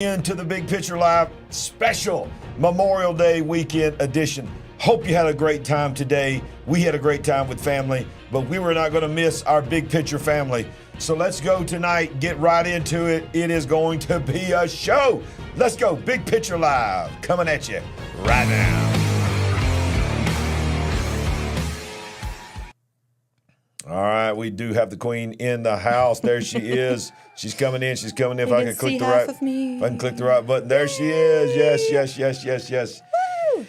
Into the Big Picture Live special Memorial Day weekend edition. Hope you had a great time today. We had a great time with family, but we were not going to miss our Big Picture family. So let's go tonight, get right into it. It is going to be a show. Let's go. Big Picture Live coming at you right now. All right, we do have the queen in the house. There she is. She's coming in. She's coming in. If I can click the right button. There she is. Yes. Woo!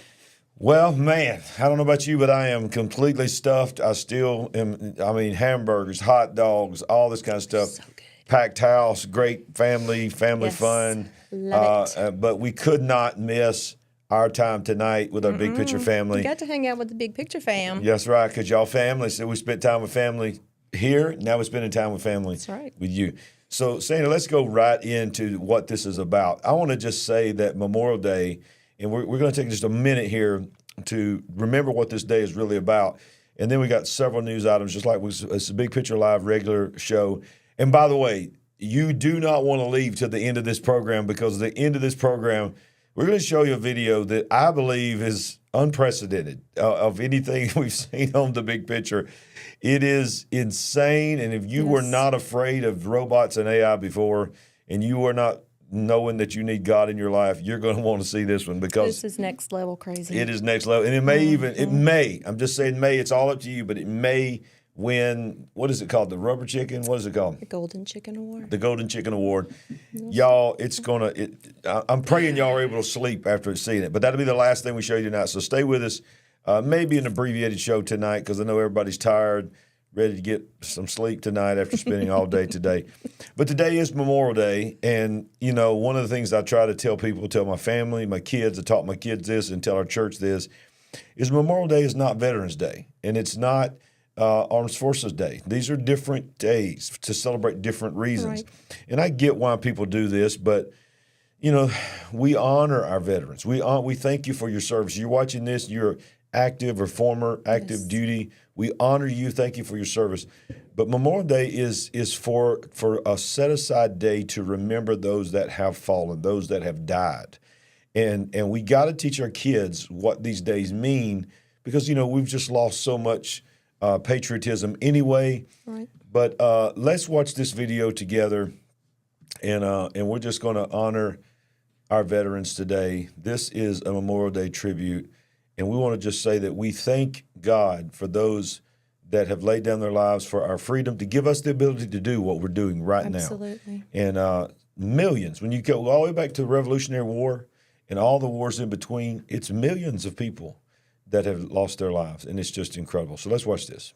Well, man, I don't know about you, but I am completely stuffed. I still am. I mean, hamburgers, hot dogs, all this kind of stuff. So good. Packed house, great family Yes. fun. Love it. But we could not miss our time tonight with our Big Picture family. You got to hang out with the Big Picture fam. That's right, because y'all family. So we spent time with family here. Now we're spending time with family. That's right. With you. So, Sandy, let's go right into what this is about. I want to just say that Memorial Day, and we're going to take just a minute here to remember what this day is really about. And then we got several news items, just like it's a Big Picture Live regular show. And by the way, you do not want to leave to the end of this program, because at the end of this program, we're going to show you a video that I believe is unprecedented of anything we've seen on the Big Picture. It is insane. And if you were not afraid of robots and AI before, and you are not knowing that you need God in your life, you're going to want to see this one, because This is next level crazy. it is next level. And I'm just saying may, it's all up to you, but it may win, what is it called? The rubber chicken? What is it called? The Golden Chicken Award. The Golden Chicken Award. Y'all, I'm praying y'all are able to sleep after seeing it, but that'll be the last thing we show you tonight. So stay with us. Maybe an abbreviated show tonight, because I know everybody's tired, ready to get some sleep tonight after spending all day today. But today is Memorial Day, and, you know, one of the things I try to tell people, tell my family, my kids, I taught my kids this and tell our church this, is Memorial Day is not Veterans Day, and it's not Armed Forces Day. These are different days to celebrate different reasons. Right. And I get why people do this, but, you know, we honor our veterans. We thank you for your service. You're watching this, you're active or former active duty. We honor you. Thank you for your service. But Memorial Day is for a set-aside day to remember those that have fallen, those that have died. And we got to teach our kids what these days mean, because, you know, we've just lost so much patriotism anyway. Right. But let's watch this video together, and we're just going to honor our veterans today. This is a Memorial Day tribute, and we want to just say that we thank God for those that have laid down their lives for our freedom, to give us the ability to do what we're doing right now. Absolutely. And millions, when you go all the way back to the Revolutionary War and all the wars in between, it's millions of people that have lost their lives, and it's just incredible. So let's watch this.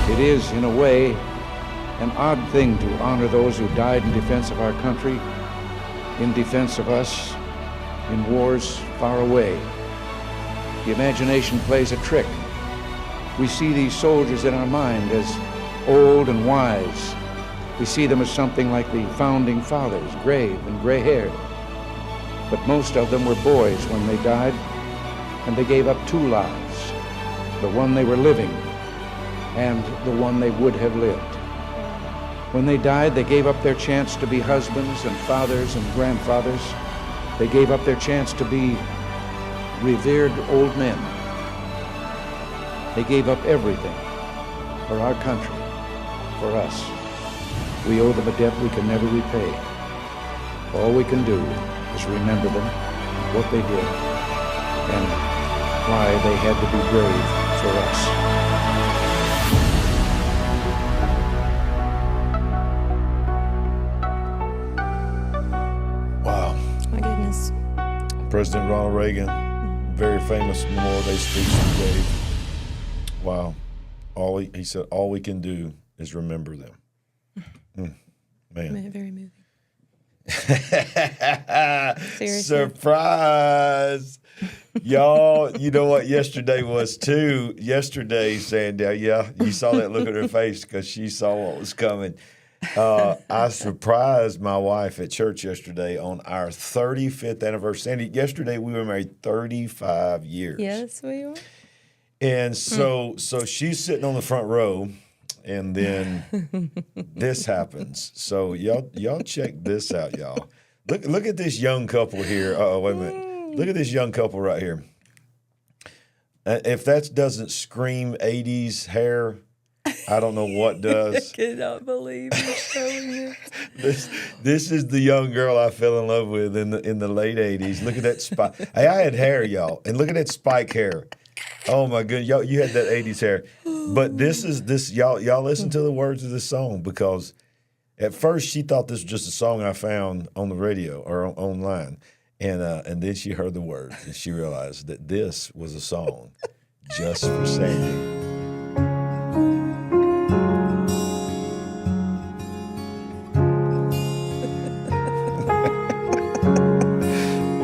It is, in a way, an odd thing to honor those who died in defense of our country, in defense of us, in wars far away. The imagination plays a trick. We see these soldiers in our mind as old and wise. We see them as something like the founding fathers, grave and gray-haired. But most of them were boys when they died, and they gave up two lives, the one they were living and the one they would have lived. When they died, they gave up their chance to be husbands and fathers and grandfathers. They gave up their chance to be revered old men. They gave up everything for our country, for us. We owe them a debt we can never repay. All we can do is remember them, what they did, and why they had to be brave for us. Wow. My goodness. President Ronald Reagan, very famous Memorial Day speech he gave. Wow. He said, all we can do is remember them. Man. Very moving. Seriously. Surprise. Y'all, you know what yesterday was too? Yesterday, Sandy, yeah, you saw that look on her face because she saw what was coming. I surprised my wife at church yesterday on our 35th anniversary. Sandy, yesterday we were married 35 years. Yes, we were. And so she's sitting on the front row, and then this happens. So y'all check this out, y'all. Look at this young couple here. Oh, wait a minute. Look at this young couple right here. If that doesn't scream 80s hair, I don't know what does. I cannot believe you're showing it. This is the young girl I fell in love with in the late 80s. Look at that spike. Hey, I had hair, y'all, and look at that spike hair. Oh my goodness, y'all, you had that 80s hair. But y'all listen to the words of this song, because at first she thought this was just a song I found on the radio or online. And then she heard the words and she realized that this was a song just for Sandy.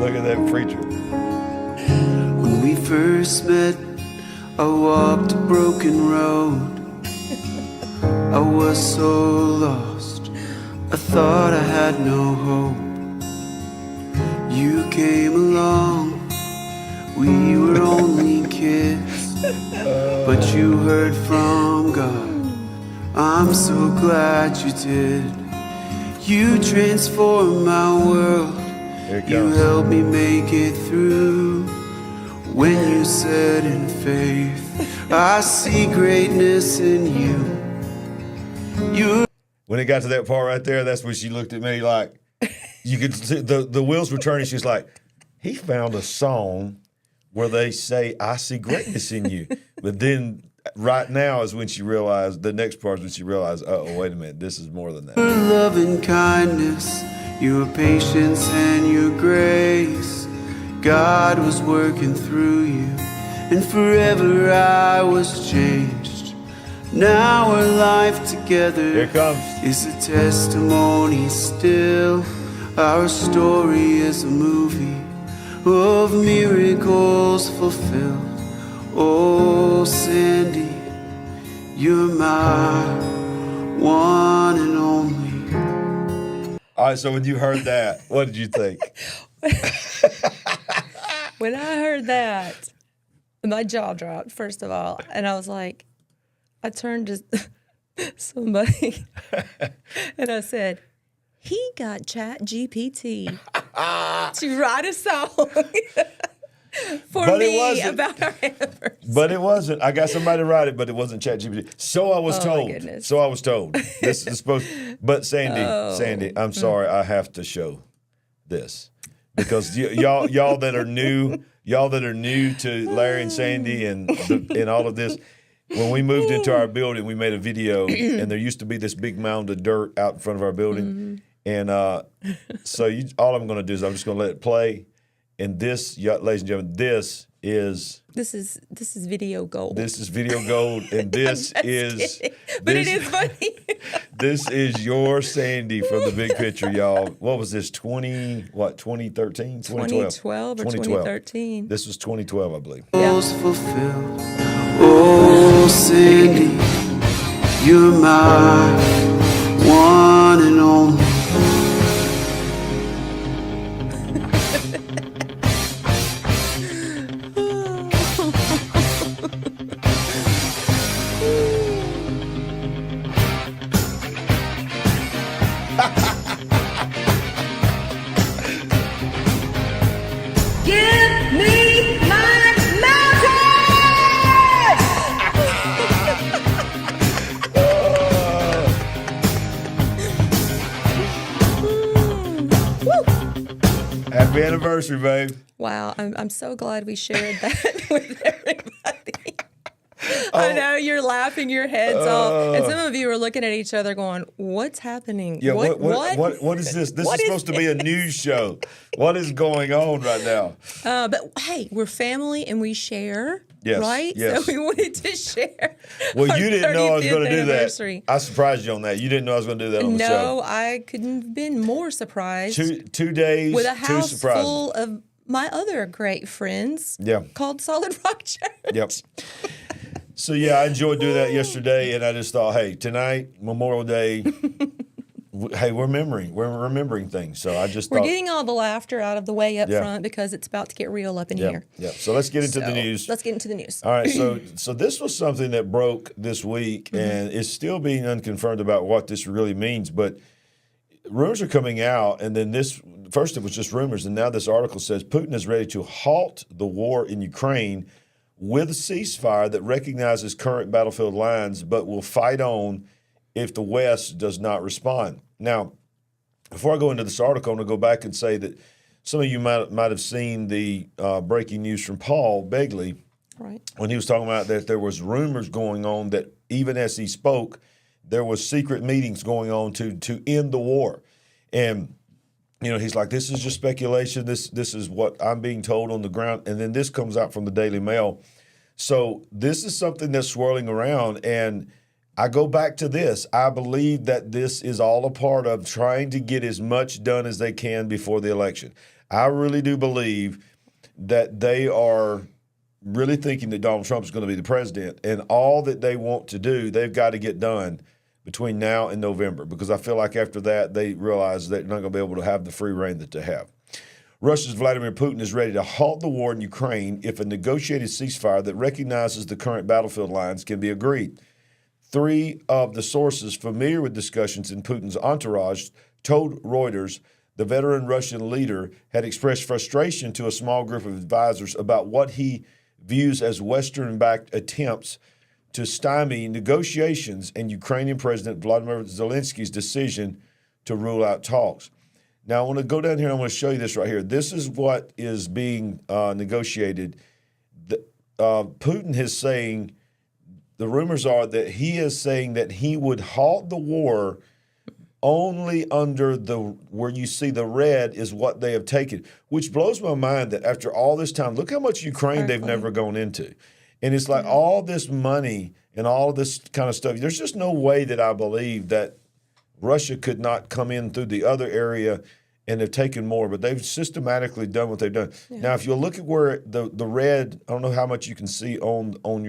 Look at that preacher. When we first met, I walked a broken road. I was so lost, I thought I had no hope. You came along, we were only kids, but you heard from God. I'm so glad you did. You transformed my world. You helped me make it through. When you said in faith, I see greatness in you. When it got to that part right there, that's when she looked at me like, you could see the wheels were turning. She's like, he found a song where they say, I see greatness in you. But then right now is when she realized, the next part is when she realized, oh, wait a minute, this is more than that. Your love and kindness, your patience and your grace, God was working through you, and forever I was changed. Now our life together Here it comes. is a testimony still. Our story is a movie of miracles fulfilled. Oh, Sandy, you're my one and only. All right, so when you heard that, what did you think? When I heard that, my jaw dropped, first of all. And I was like, I turned to somebody and I said, he got Chat GPT to write a song for me about our anniversary. But it wasn't. I got somebody to write it, but it wasn't ChatGPT. So I was told. My goodness. So I was told. This is supposed. But Sandy, I'm sorry. I have to show this because y'all that are new to Larry and Sandy and all of this. When we moved into our building, we made a video, and there used to be this big mound of dirt out in front of our building. And so all I'm going to do is I'm just going to let it play. And this, ladies and gentlemen, this is video gold. This is video gold, and this is. Kidding. But it is funny. This is your Sandy from the big picture, y'all. What was this? 2013? 2012 or 2013. This was 2012, I believe. Yeah. Fulfilled. Oh, Sandy, you're my one and only. Happy anniversary, babe. Wow, I'm so glad we shared that with everybody. I know you're laughing your heads off, and some of you are looking at each other going, "What's happening? Yeah, what is this? This is supposed to be a news show. What is going on right now? But hey, we're family and we share, Yes, right? yes. So we wanted to share. Well, our you didn't know I was 35th going to do that. anniversary. I surprised you on that. You didn't know I was going to do that on the show. No, I couldn't have been more surprised. 2 days, with a 2 house surprises. full of my other great friends. Yeah. Called Solid Rock Church. Yep. So, yeah, I enjoyed doing that yesterday, and I just thought, hey, tonight, Memorial Day, hey, we're remembering things. So I just We're thought. getting all the laughter out of the way up Yeah. front because it's about to get real up in Yeah, here. yeah. So let's get into the news. Let's get into the news. All right, so this was something that broke this week, and it's still being unconfirmed about what this really means. But rumors are coming out, and then first it was just rumors, and now this article says Putin is ready to halt the war in Ukraine with a ceasefire that recognizes current battlefield lines, but will fight on if the West does not respond. Now, before I go into this article, I'm going to go back and say that some of you might have seen the breaking news from Paul Begley. Right. When he was talking about that there was rumors going on that even as he spoke, there was secret meetings going on to end the war. And, he's like, this is just speculation. This is what I'm being told on the ground. And then this comes out from the Daily Mail. So this is something that's swirling around. And I go back to this. I believe that this is all a part of trying to get as much done as they can before the election. I really do believe that they are really thinking that Donald Trump is going to be the president, and all that they want to do, they've got to get done between now and November, because I feel like after that, they realize they're not going to be able to have the free reign that they have. Russia's Vladimir Putin is ready to halt the war in Ukraine if a negotiated ceasefire that recognizes the current battlefield lines can be agreed. 3 of the sources familiar with discussions in Putin's entourage told Reuters the veteran Russian leader had expressed frustration to a small group of advisors about what he views as Western-backed attempts to stymie negotiations and Ukrainian President Vladimir Zelensky's decision to rule out talks. Now, I want to go down here and I want to show you this right here. This is what is being negotiated. Putin is saying, the rumors are that he is saying that he would halt the war only under where you see the red is what they have taken, which blows my mind that after all this time, look how much Ukraine they've never gone into. And it's like all this money and all of this kind of stuff. There's just no way that I believe that Russia could not come in through the other area and have taken more, but they've systematically done what they've done. Yeah. Now, if you look at where the red, I don't know how much you can see on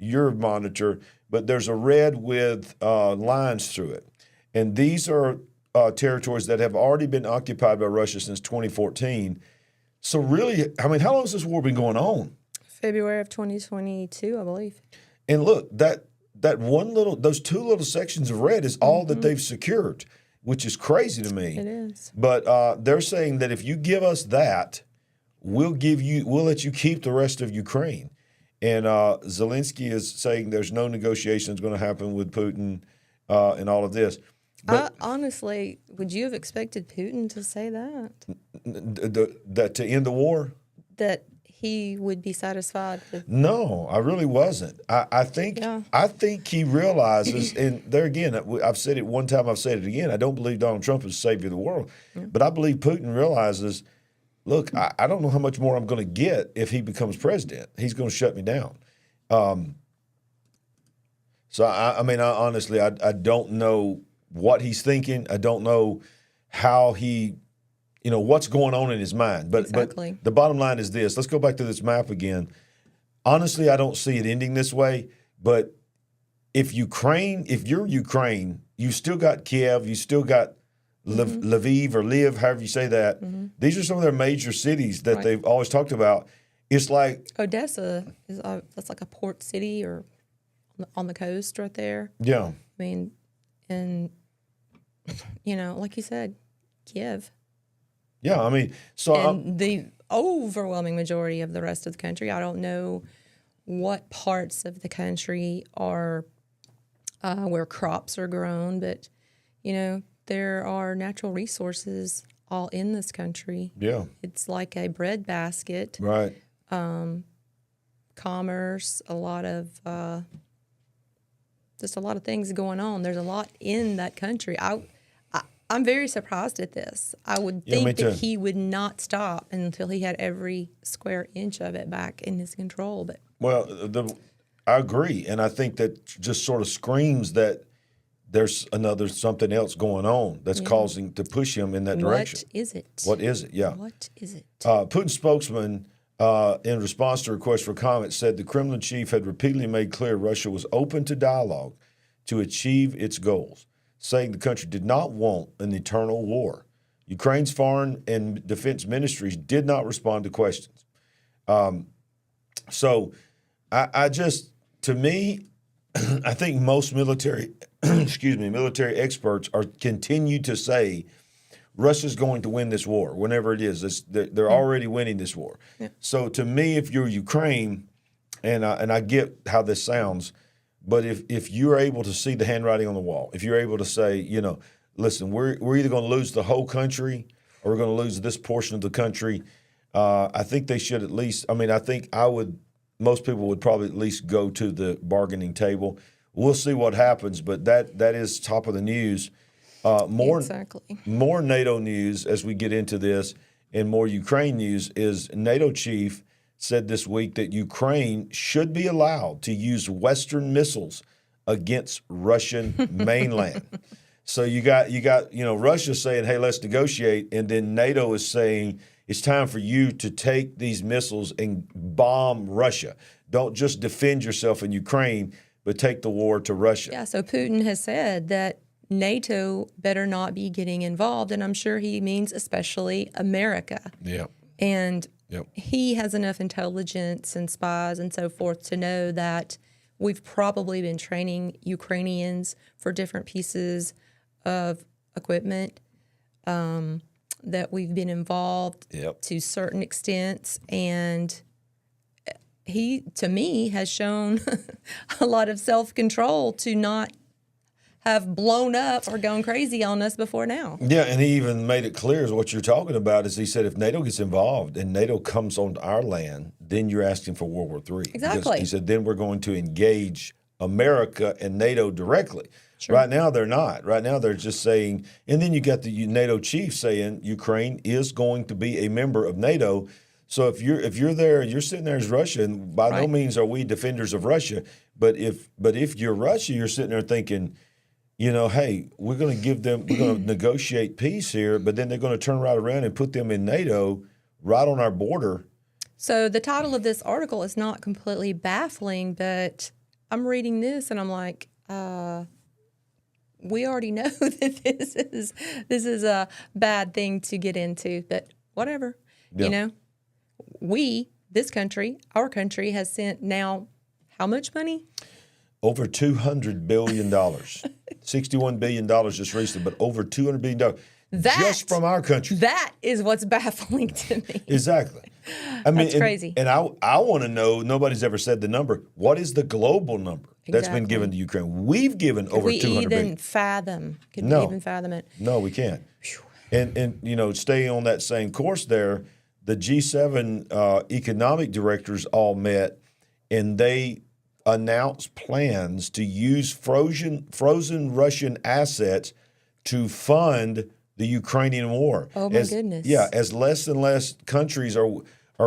your monitor, but there's a red with lines through it. And these are territories that have already been occupied by Russia since 2014. So really, I mean, how long has this war been going on? February of 2022, I believe. And look, those 2 little sections of red is all that they've secured, which is crazy to me. It is. But they're saying that if you give us that, we'll let you keep the rest of Ukraine. And Zelensky is saying there's no negotiations going to happen with Putin and all of this. But honestly, would you have expected Putin to say that? That to end the war? That he would be satisfied with? No, I really wasn't. I think he realizes, and there again, I've said it one time, I've said it again, I don't believe Donald Trump is the savior of the world. But I believe Putin realizes, look, I don't know how much more I'm going to get if he becomes president. He's going to shut me down. So, I mean, honestly, I don't know what he's thinking. I don't know how he, what's going on in his mind. But the bottom line is this. Let's go back to this map again. Honestly, I don't see it ending this way. But if you're Ukraine, you still got Kiev, you still got Lviv or Liv, however you say that. Mm-hmm. These are some of their major cities that they've always talked about. It's like Odessa that's like a port city or on the coast right there. Yeah. I mean, and like you said, Kiev. Yeah, I mean, the overwhelming majority of the rest of the country, I don't know what parts of the country are where crops are grown, but there are natural resources all in this country. Yeah. It's like a breadbasket. Right. Commerce, a lot of just a lot of things going on. There's a lot in that country. I'm very surprised at this. I would Yeah, me think too. that he would not stop until he had every square inch of it back in his control. But Well, I agree, and I think that just sort of screams that there's something else going on that's causing to push him in that direction. what is it? What is it? Yeah. What is it? Putin's spokesman, in response to requests for comment, said the Kremlin chief had repeatedly made clear Russia was open to dialogue to achieve its goals, saying the country did not want an eternal war. Ukraine's foreign and defense ministries did not respond to questions. So I just, to me, I think most military experts continue to say Russia's going to win this war, whenever it is. They're already winning this war. Yeah. So to me, if you're Ukraine, and I get how this sounds, but if you're able to see the handwriting on the wall, if you're able to say, listen, we're either going to lose the whole country or we're going to lose this portion of the country, I think they should at least. I think most people would probably at least go to the bargaining table. We'll see what happens, but that is top of the news. Exactly. More NATO news as we get into this, and more Ukraine news is NATO chief said this week that Ukraine should be allowed to use Western missiles against Russian mainland. So you got Russia saying, hey, let's negotiate, and then NATO is saying it's time for you to take these missiles and bomb Russia. Don't just defend yourself in Ukraine, but take the war to Russia. Yeah, so Putin has said that NATO better not be getting involved, and I'm sure he means especially America. Yeah. And he has enough intelligence and spies and so forth to know that we've probably been training Ukrainians for different pieces of equipment, that we've been involved to certain extents, and he, to me, has shown a lot of self-control to not have blown up or gone crazy on us before now. Yeah, and he even made it clear as what you're talking about is he said if NATO gets involved and NATO comes onto our land, then you're asking for World War III. Exactly. Because he said then we're going to engage America and NATO directly. Sure. Right now they're not. Right now they're just saying, and then you got the NATO chief saying Ukraine is going to be a member of NATO. So if you're there, you're sitting there as Russia, and by no means are we defenders of Russia. But if you're Russia, you're sitting there thinking, hey, we're going to negotiate peace here, but then they're going to turn right around and put them in NATO right on our border. So the title of this article is not completely baffling, but I'm reading this and I'm like, we already know that this is a bad thing to get into, but whatever. Yeah. This country, our country, has sent now how much money? Over $200 billion. $61 billion just recently, but over $200 billion just from our country. That is what's baffling to me. Exactly. I mean, That's crazy. And I want to know, nobody's ever said the number. What is the global number that's been given to Ukraine? We've given over $200 billion. Could we even fathom it? No, we can't. And stay on that same course there, the G7 economic directors all met, and they announced plans to use frozen Russian assets to fund the Ukrainian war. Oh, my goodness. Yeah, as less and less countries are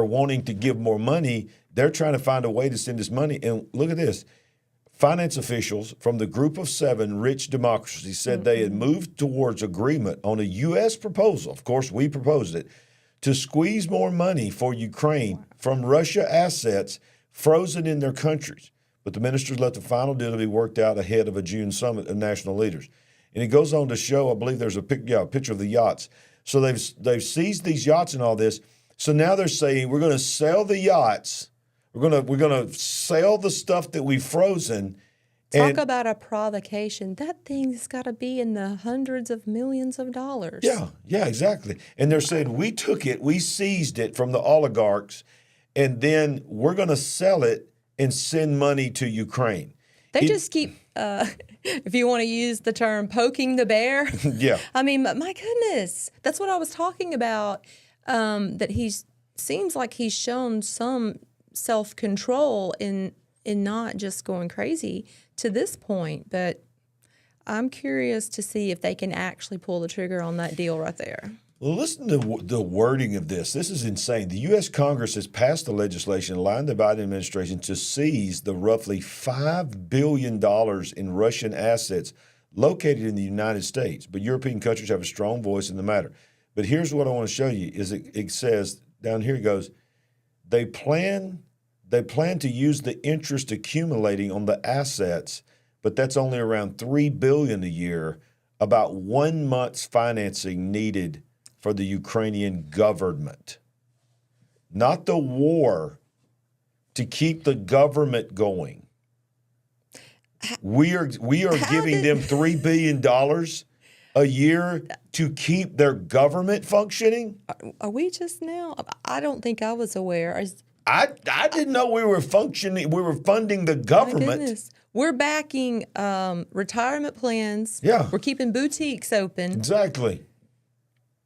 wanting to give more money, they're trying to find a way to send this money. And look at this. Finance officials from the Group of 7 rich democracies said they had moved towards agreement on a U.S. proposal. Of course, we proposed it, to squeeze more money for Ukraine from Russia assets frozen in their countries. But the ministers let the final deal to be worked out ahead of a June summit of national leaders. And it goes on to show, I believe there's a picture of the yachts. So they've seized these yachts and all this. So now they're saying we're going to sell the yachts. We're going to sell the stuff that we've frozen. Talk about a provocation. That thing's got to be in the hundreds of millions of dollars. Yeah, exactly. And they're saying we took it, we seized it from the oligarchs, and then we're going to sell it and send money to Ukraine. They just keep, if you want to use the term, poking the bear. Yeah. I mean, my goodness, that's what I was talking about. That seems like he's shown some self-control in not just going crazy to this point. But I'm curious to see if they can actually pull the trigger on that deal right there. Well, listen to the wording of this. This is insane. The U.S. Congress has passed the legislation allowing the Biden administration to seize the roughly $5 billion in Russian assets located in the United States. But European countries have a strong voice in the matter. But here's what I want to show you: is it says down here, it goes, they plan to use the interest accumulating on the assets, but that's only around $3 billion a year, about 1 month's financing needed for the Ukrainian government. Not the war, to keep the government going. We are giving them $3 billion a year to keep their government functioning. Are we just now? I don't think I was aware. I didn't know we were functioning. We were funding the My government. goodness. We're backing retirement plans. Yeah. We're keeping boutiques open. Exactly.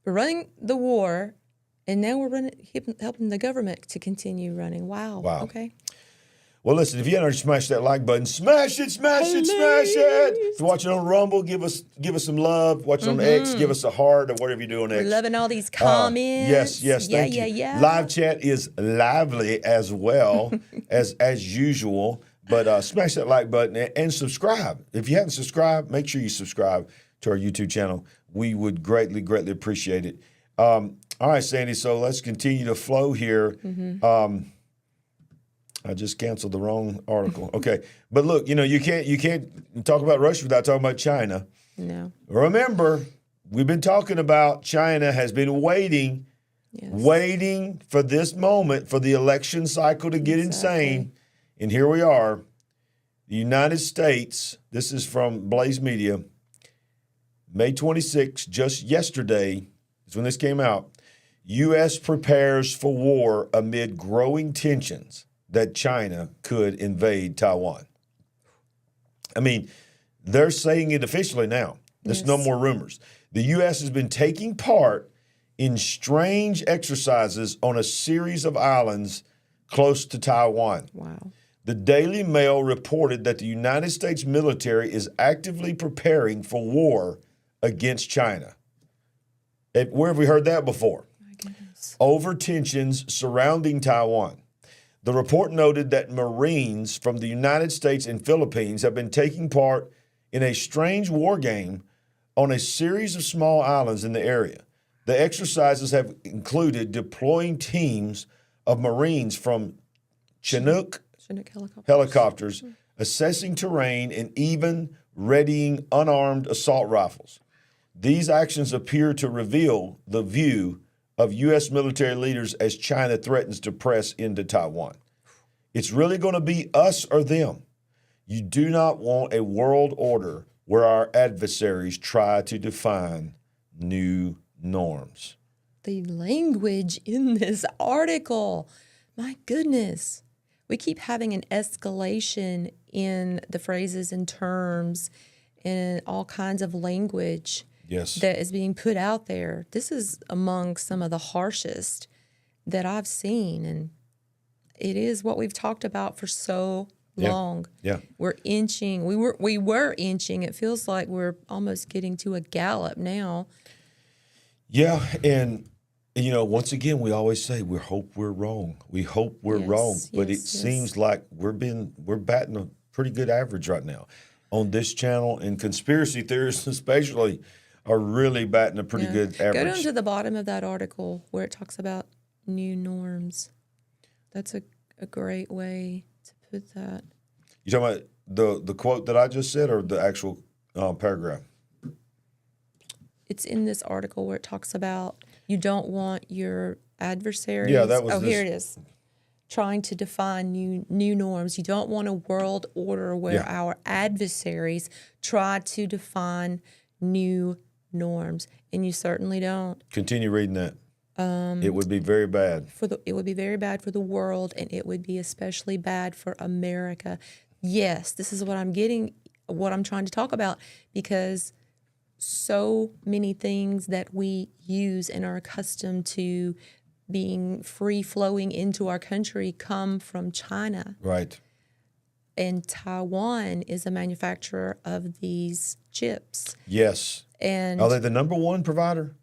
We're running the war, and now we're helping the government to continue running. Wow. Okay. Well, listen, if you haven't smashed that like button, smash it, smash it, smash it. If you're watching on Rumble, give us some love. Watching on X, give us a heart or whatever you do on X. We're loving all these comments. Yes, thank you. Yeah. Live chat is lively as well as usual. But smash that like button and subscribe. If you haven't subscribed, make sure you subscribe to our YouTube channel. We would greatly, greatly appreciate it. All right, Sandy, so let's continue to flow here. I just canceled the wrong article. Okay. But look, you can't talk about Russia without talking about China. No. Remember, we've been talking about China has been waiting for this moment for the election cycle to get insane. And here we are. The United States, this is from Blaze Media, May 26, just yesterday is when this came out. U.S. prepares for war amid growing tensions that China could invade Taiwan. I mean, they're saying it officially now. There's no more rumors. The U.S. has been taking part in strange exercises on a series of islands close to Taiwan. Wow. The Daily Mail reported that the United States military is actively preparing for war against China. Where have we heard that before? My goodness. Over tensions surrounding Taiwan. The report noted that Marines from the United States and Philippines have been taking part in a strange war game on a series of small islands in the area. The exercises have included deploying teams of Marines from Chinook helicopters, assessing terrain, and even readying unarmed assault rifles. These actions appear to reveal the view of U.S. military leaders as China threatens to press into Taiwan. It's really going to be us or them. You do not want a world order where our adversaries try to define new norms. The language in this article, my goodness. We keep having an escalation in the phrases and terms and all kinds of language that is being put out there. This is among some of the harshest that I've seen, and it is what we've talked about for so long. Yeah. We're inching. We were inching. It feels like we're almost getting to a gallop now. Yeah, and once again, we always say we hope we're wrong. We hope we're wrong, but it seems like we're batting a pretty good average right now on this channel, and conspiracy theorists especially are really batting a pretty good average. Go down to the bottom of that article where it talks about new norms. That's a great way to put that. You talking about the quote that I just said, or the actual paragraph? It's in this article where it talks about you don't want your adversaries. Yeah, that was here it is. Trying to define new norms. You don't want a world order where our adversaries try to define new norms, and you certainly don't. Continue reading that. It would be very bad. It would be very bad for the world, and it would be especially bad for America. Yes, this is what I'm trying to talk about, because so many things that we use and are accustomed to being free flowing into our country come from China. Right. And Taiwan is a manufacturer of these chips. Yes. And Are they the number one provider?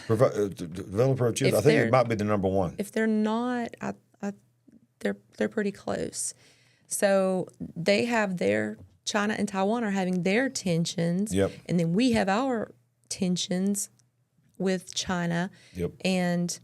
Developer of chips? I think it might be the number one. If they're not, they're pretty close. So they have China and Taiwan are having their tensions. Yep. And then we have our tensions with China. Yep. And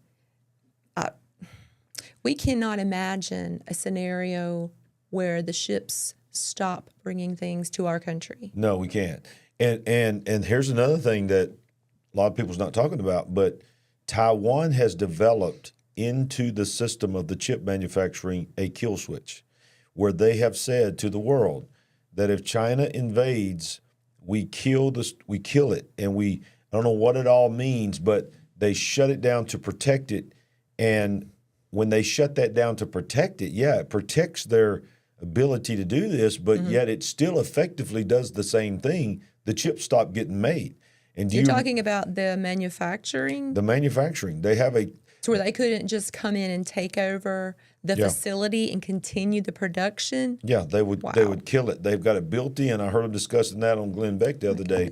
we cannot imagine a scenario where the ships stop bringing things to our country. No, we can't. And here's another thing that a lot of people's not talking about, but Taiwan has developed into the system of the chip manufacturing a kill switch, where they have said to the world that if China invades, we kill it. And I don't know what it all means, but they shut it down to protect it. And when they shut that down to protect it, it protects their ability to do this, but yet it still effectively does the same thing. The chips stop getting made. And You're talking about the manufacturing? The manufacturing. They have to where they couldn't just come in and take over the facility and continue the production? Yeah, they would. Wow. They would kill it. They've got it built in. I heard them discussing that on Glenn Beck the other day.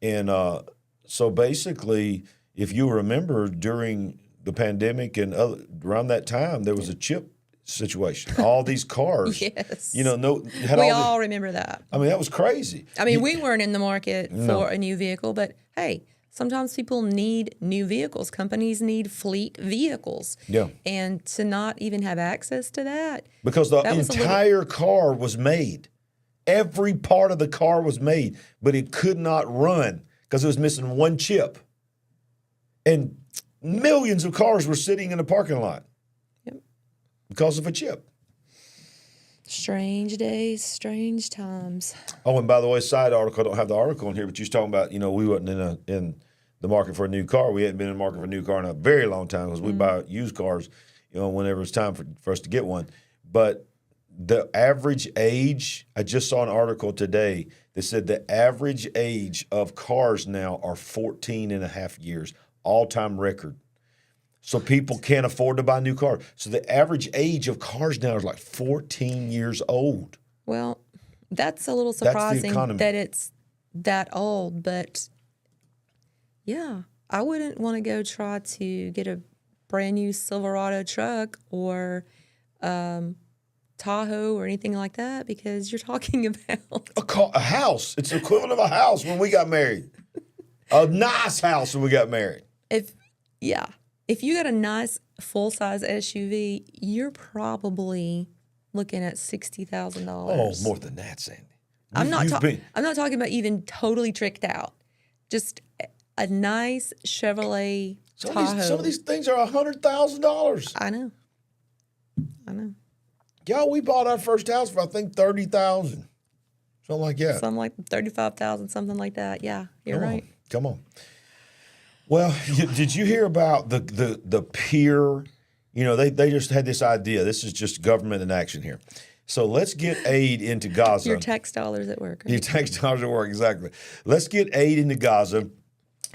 And so basically, if you remember during the pandemic and around that time, there was a chip situation. All these cars. Yes. We all remember that. I mean, that was crazy. I mean, we weren't in the market for a new vehicle, but hey, sometimes people need new vehicles. Companies need fleet vehicles. Yeah. And to not even have access to that. Because the entire car was made. Every part of the car was made, but it could not run because it was missing one chip. And millions of cars were sitting in the parking lot. Because of a chip. Strange days, strange times. Oh, and by the way, side article, I don't have the article in here, but you was talking about, we wasn't in the market for a new car. We hadn't been in the market for a new car in a very long time because we buy used cars, whenever it's time for us to get one. But the average age, I just saw an article today that said the average age of cars now are 14 and a half years, all-time record. So people can't afford to buy a new car. So the average age of cars now is like 14 years old. Well, that's a little surprising that it's that old. But, yeah, I wouldn't want to go try to get a brand-new Silverado truck or Tahoe or anything like that because you're talking about a house. It's the equivalent of a house when we got married. A nice house when we got married. If you got a nice full-size SUV, you're probably looking at $60,000. Oh, more than that, Sandy. I'm not talking about even totally tricked out. Just a nice Chevrolet Tahoe. Some of these things are $100,000. I know. Y'all, we bought our first house for I think $30,000, something like that. Something like $35,000, something like that. Yeah, you're right. Come on. Well, did you hear about the pier? They just had this idea. This is just government in action here. So let's get aid into Gaza. Your tax dollars at work. Right? Your tax dollars at work, exactly. Let's get aid into Gaza.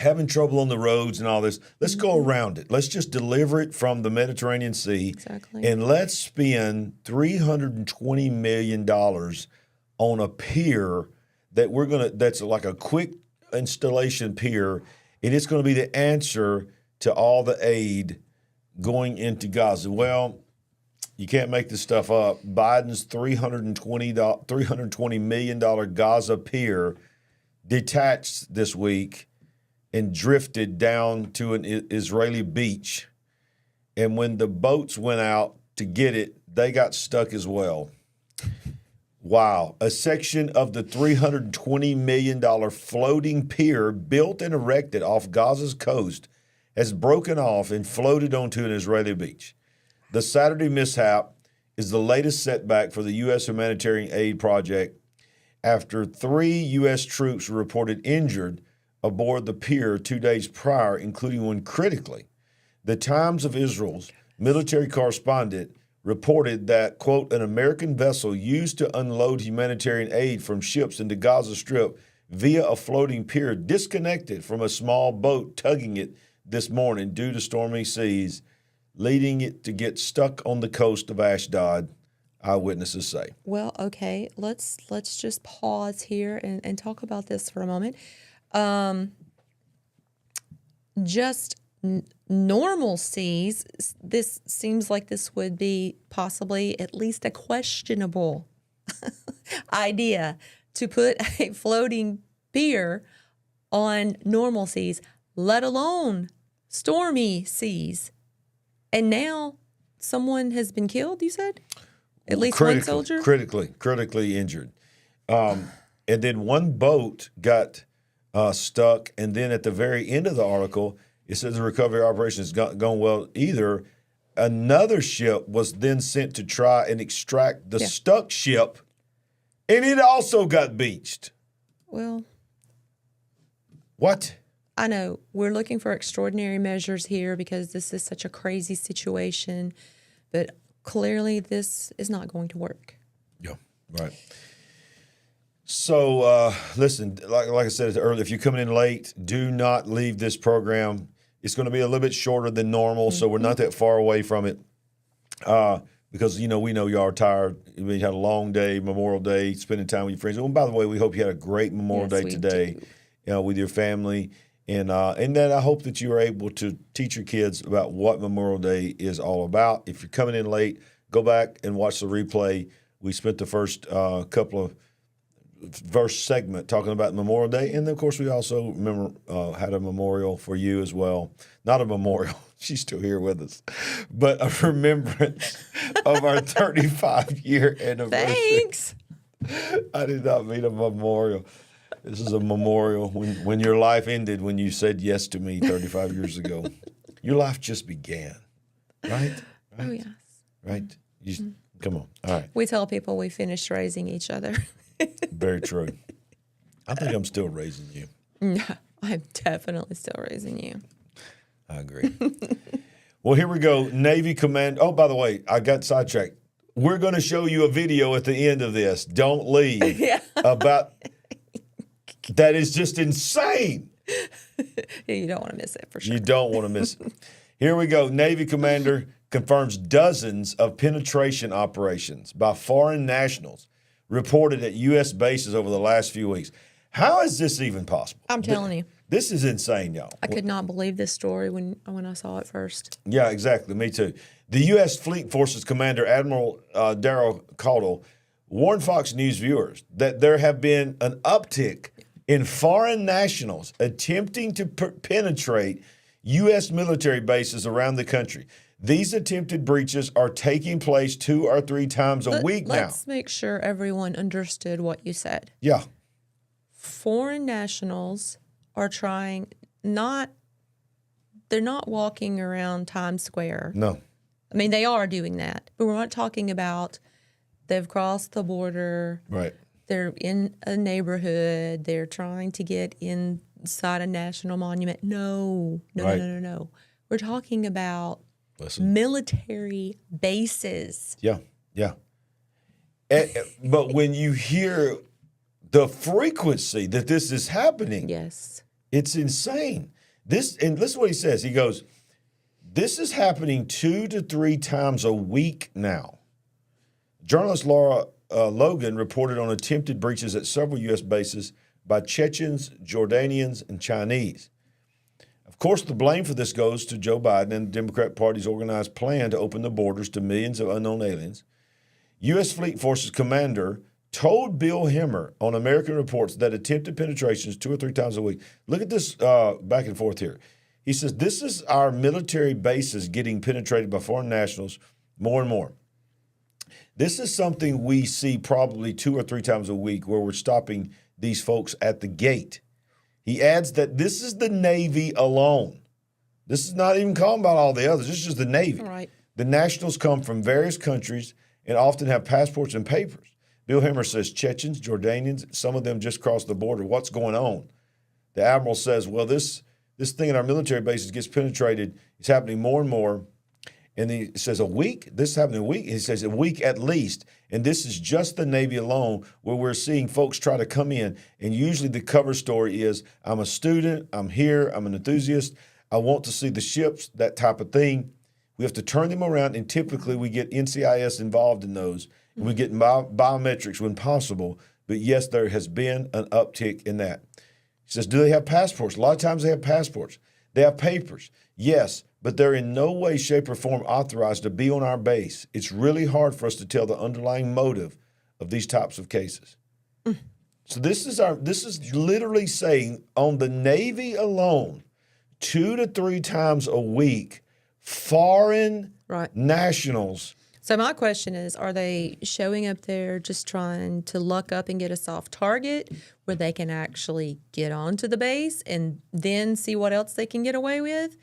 Having trouble on the roads and all this. Let's go around it. Let's just deliver it from the Mediterranean Sea. Exactly. And let's spend $320 million on a pier that's like a quick installation pier. And it's going to be the answer to all the aid going into Gaza. Well, you can't make this stuff up. Biden's $320 million Gaza pier detached this week and drifted down to an Israeli beach. And when the boats went out to get it, they got stuck as well. Wow. A section of the $320 million floating pier built and erected off Gaza's coast has broken off and floated onto an Israeli beach. The Saturday mishap is the latest setback for the U.S. humanitarian aid project after 3 U.S. troops were reported injured aboard the pier 2 days prior, including one critically. The Times of Israel's military correspondent reported that, quote, an American vessel used to unload humanitarian aid from ships into Gaza Strip via a floating pier disconnected from a small boat tugging it this morning due to stormy seas, leading it to get stuck on the coast of Ashdod, eyewitnesses say. Well, okay, let's just pause here and talk about this for a moment. Normal seas, this seems like this would be possibly at least a questionable idea to put a floating pier on normal seas, let alone stormy seas. And now someone has been killed, you said? At least one soldier? Critically injured. And then one boat got stuck, and then at the very end of the article, it says the recovery operation has gone well either. Another ship was then sent to try and extract the stuck ship, and it also got beached. Well, what? I know we're looking for extraordinary measures here because this is such a crazy situation, but clearly this is not going to work. Yeah, right. So, listen, like I said earlier, if you're coming in late, do not leave this program. It's going to be a little bit shorter than normal, so we're not that far away from it because, we know y'all are tired. You had a long day, Memorial Day, spending time with your friends. And by the way, we hope you had a great Memorial Day today with your family. And then I hope that you are able to teach your kids about what Memorial Day is all about. If you're coming in late, go back and watch the replay. We spent the first couple of verse segment talking about Memorial Day. And then, of course, we also had a memorial for you as well. Not a memorial. She's still here with us. But a remembrance of our 35-year anniversary. Thanks. I did not mean a memorial. This is a memorial when your life ended when you said yes to me 35 years ago. Your life just began, right? Oh, yes. Right? Come on. All right. We tell people we finished raising each other. Very true. I think I'm still raising you. No, I'm definitely still raising you. I agree. Well, here we go. Navy Command. Oh, by the way, I got sidetracked. We're going to show you a video at the end of this. Don't leave. About that is just insane. You don't want to miss it for sure. You don't want to miss it. Here we go. Navy commander confirms dozens of penetration operations by foreign nationals reported at U.S. bases over the last few weeks. How is this even possible? I'm telling you. This is insane, y'all. I could not believe this story when I saw it first. Yeah, exactly. Me too. The U.S. Fleet Forces Commander Admiral Daryl Caudle warned Fox News viewers that there have been an uptick in foreign nationals attempting to penetrate U.S. military bases around the country. These attempted breaches are taking place 2 or 3 times a week now. Let's make sure everyone understood what you said. Yeah. Foreign nationals are trying they're not walking around Times Square. No. I mean, they are doing that, but we're not talking about they've crossed the border. Right. They're in a neighborhood. They're trying to get inside a national monument. No. We're talking about military bases. Yeah. But when you hear the frequency that this is happening, yes, it's insane. And listen to what he says. He goes, this is happening 2 to 3 times a week now. Journalist Laura Logan reported on attempted breaches at several U.S. bases by Chechens, Jordanians, and Chinese. Of course, the blame for this goes to Joe Biden and the Democrat Party's organized plan to open the borders to millions of unknown aliens. U.S. Fleet Forces Commander told Bill Hemmer on American Reports that attempted penetrations 2 or 3 times a week. Look at this back and forth here. He says, this is our military bases getting penetrated by foreign nationals more and more. This is something we see probably 2 or 3 times a week where we're stopping these folks at the gate. He adds that this is the Navy alone. This is not even calling about all the others. This is just the Navy. Right. The nationals come from various countries and often have passports and papers. Bill Hemmer says Chechens, Jordanians, some of them just crossed the border. What's going on? The admiral says, well, this thing in our military bases gets penetrated. It's happening more and more. And he says a week? This happened in a week? He says a week at least. And this is just the Navy alone where we're seeing folks try to come in. And usually the cover story is, I'm a student, I'm here, I'm an enthusiast, I want to see the ships, that type of thing. We have to turn them around, and typically we get NCIS involved in those. And we get biometrics when possible. But yes, there has been an uptick in that. He says, do they have passports? A lot of times they have passports. They have papers. Yes, but they're in no way, shape, or form authorized to be on our base. It's really hard for us to tell the underlying motive of these types of cases. So this is literally saying on the Navy alone, 2 to 3 times a week, foreign nationals. So my question is, are they showing up there just trying to luck up and get a soft target where they can actually get onto the base and then see what else they can get away with?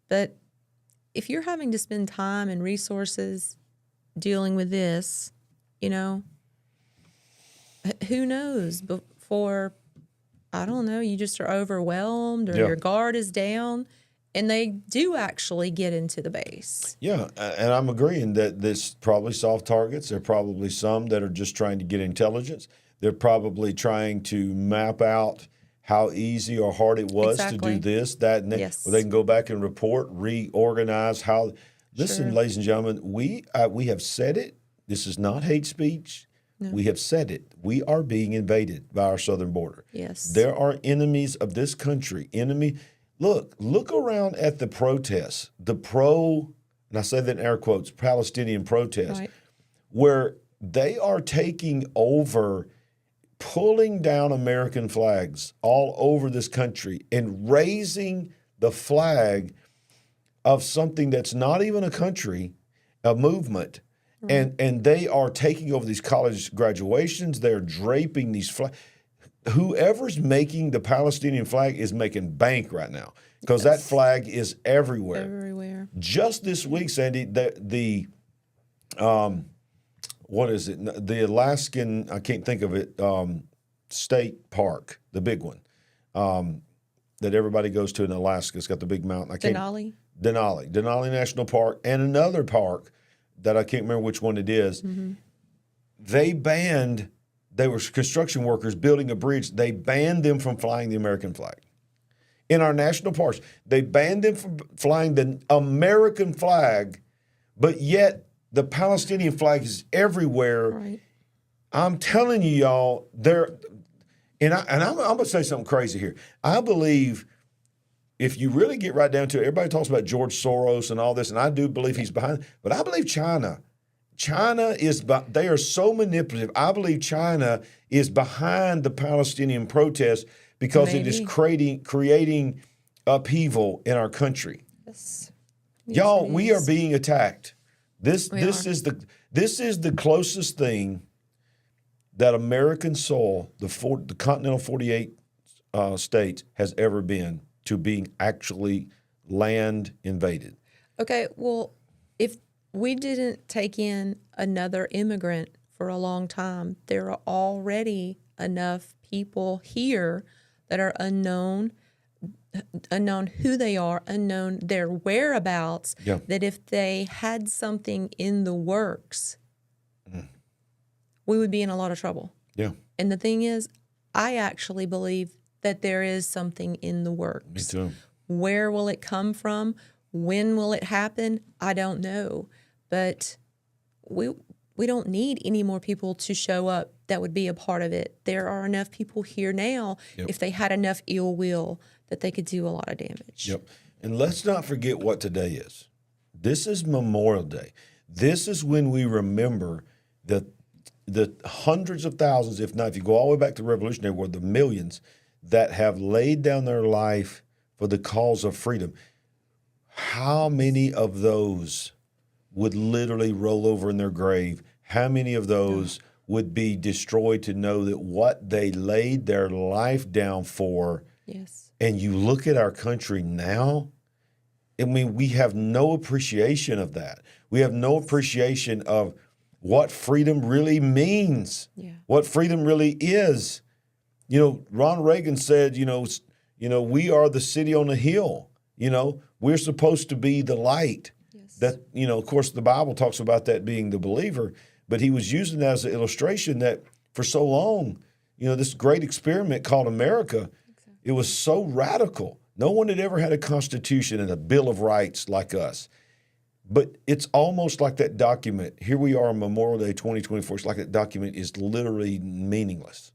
But if you're having to spend time and resources dealing with this, you know, who knows? Before, I don't know, you just are overwhelmed or your guard is down. And they do actually get into the base. Yeah, and I'm agreeing that there's probably soft targets. There are probably some that are just trying to get intelligence. They're probably trying to map out how easy or hard it was to do this, that, and that. Yes. Where they can go back and report, reorganize how. Listen, ladies and gentlemen, we have said it. This is not hate speech. No. We have said it. We are being invaded by our southern border. Yes. There are enemies of this country. Look around at the protests, and I say that in air quotes, Palestinian protests, where they are taking over, pulling down American flags all over this country and raising the flag of something that's not even a country, a movement. And they are taking over these college graduations. They're draping these flags. Whoever's making the Palestinian flag is making bank right now because that flag is everywhere. Everywhere. Just this week, Sandy, what is it? The Alaskan, I can't think of it, state park, the big one that everybody goes to in Alaska. It's got the big mountain. Denali National Park, and another park that I can't remember which one it is. Mm-hmm. They were construction workers building a bridge. They banned them from flying the American flag. In our national parks, they banned them from flying the American flag, but yet the Palestinian flag is everywhere. Right. I'm telling you, y'all, I'm going to say something crazy here. I believe if you really get right down to it, everybody talks about George Soros and all this, and I do believe he's behind it, but I believe China they are so manipulative. I believe China is behind the Palestinian protests because it is creating upheaval in our country. Yes. Y'all, we are being attacked. This is the closest thing that American soil, the continental 48 states, has ever been to being actually land invaded. Okay, well, if we didn't take in another immigrant for a long time, there are already enough people here that are unknown who they are, unknown their whereabouts, that if they had something in the works, we would be in a lot of trouble. Yeah. And the thing is, I actually believe that there is something in the works. Me too. Where will it come from? When will it happen? I don't know. But we don't need any more people to show up that would be a part of it. There are enough people here now, if they had enough ill will, that they could do a lot of damage. Yep. And let's not forget what today is. This is Memorial Day. This is when we remember the hundreds of thousands, if not, if you go all the way back to the Revolutionary War, the millions that have laid down their life for the cause of freedom. How many of those would literally roll over in their grave? How many of those would be destroyed to know that what they laid their life down for? Yes. And you look at our country now, I mean, we have no appreciation of that. We have no appreciation of what freedom really means, what freedom really is. You know, Ronald Reagan said, we are the city on the hill. You know, we're supposed to be the light. Yes. That, of course, the Bible talks about that being the believer, but he was using that as an illustration that for so long, this great experiment called America, it was so radical. No one had ever had a constitution and a Bill of Rights like us. But it's almost like that document. Here we are on Memorial Day 2024. It's like that document is literally meaningless.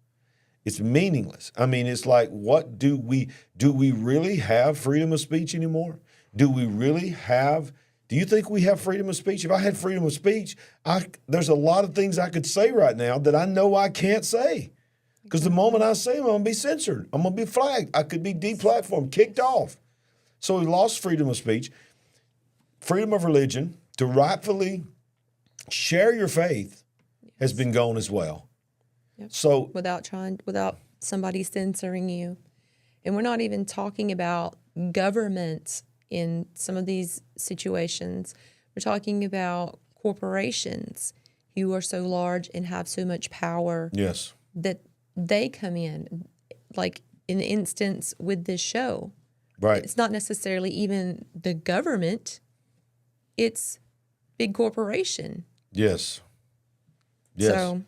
It's meaningless. I mean, it's like, what do we really have freedom of speech anymore? Do you think we have freedom of speech? If I had freedom of speech, there's a lot of things I could say right now that I know I can't say. Because the moment I say them, I'm going to be censored. I'm going to be flagged. I could be deplatformed, kicked off. So we lost freedom of speech. Freedom of religion, to rightfully share your faith, has been gone as well. Yep. So without somebody censoring you. And we're not even talking about governments in some of these situations. We're talking about corporations who are so large and have so much power yes, that they come in, like in the instance with this show. right. It's not necessarily even the government. It's big corporation. Yes. So,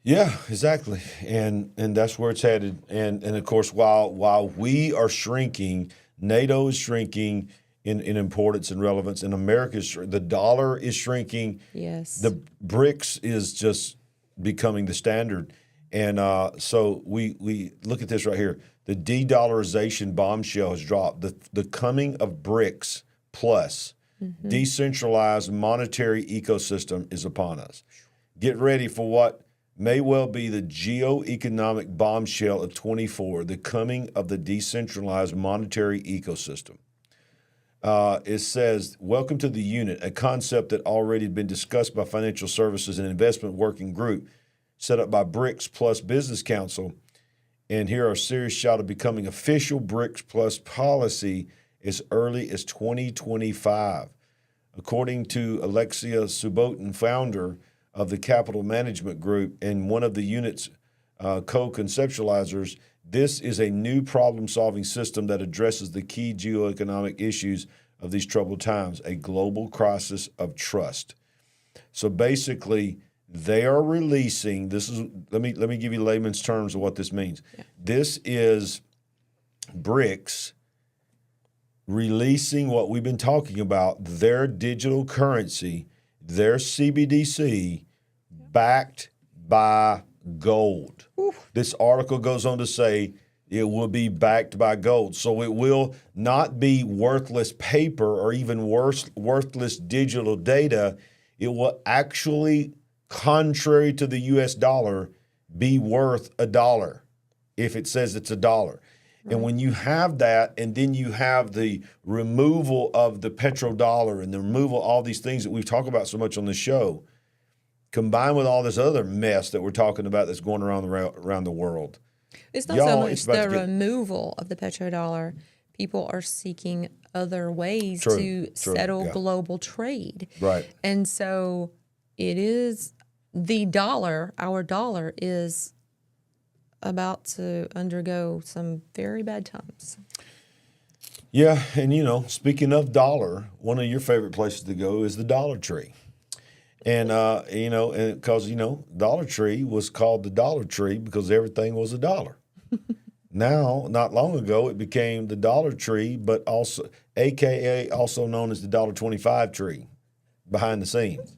Yeah, exactly. And that's where it's headed. And of course, while we are shrinking, NATO is shrinking in importance and relevance, and the dollar is shrinking. yes. The BRICS is just becoming the standard. And so we look at this right here. The de-dollarization bombshell has dropped. The coming of BRICS plus decentralized monetary ecosystem is upon us. Get ready for what may well be the geo-economic bombshell of 24, the coming of the decentralized monetary ecosystem. It says, welcome to the unit, a concept that already had been discussed by Financial Services and Investment Working Group, set up by BRICS Plus Business Council. And here are a serious shot of becoming official BRICS Plus policy as early as 2025. According to Alexia Subotin, founder of the Capital Management Group and one of the unit's co-conceptualizers, this is a new problem-solving system that addresses the key geoeconomic issues of these troubled times, a global crisis of trust. So basically, they are releasing, let me give you layman's terms of what this means. Yeah. This is BRICS releasing what we've been talking about, their digital currency, their CBDC, backed by gold. Oof. This article goes on to say it will be backed by gold. So it will not be worthless paper or even worthless digital data. It will actually, contrary to the US dollar, be worth $1 if it says it's $1. Right. And when you have that, and then you have the removal of the petrodollar and the removal of all these things that we've talked about so much on the show, combined with all this other mess that we're talking about that's going around the world. It's not so much the removal of the petrodollar. People are seeking other ways to settle global trade. Right. And so it is the dollar, our dollar is about to undergo some very bad times. Yeah, and speaking of dollar, one of your favorite places to go is the Dollar Tree. And, because, Dollar Tree was called the Dollar Tree because everything was $1. Now, not long ago, it became the Dollar Tree, but also, AKA also known as the $1.25 tree behind the scenes.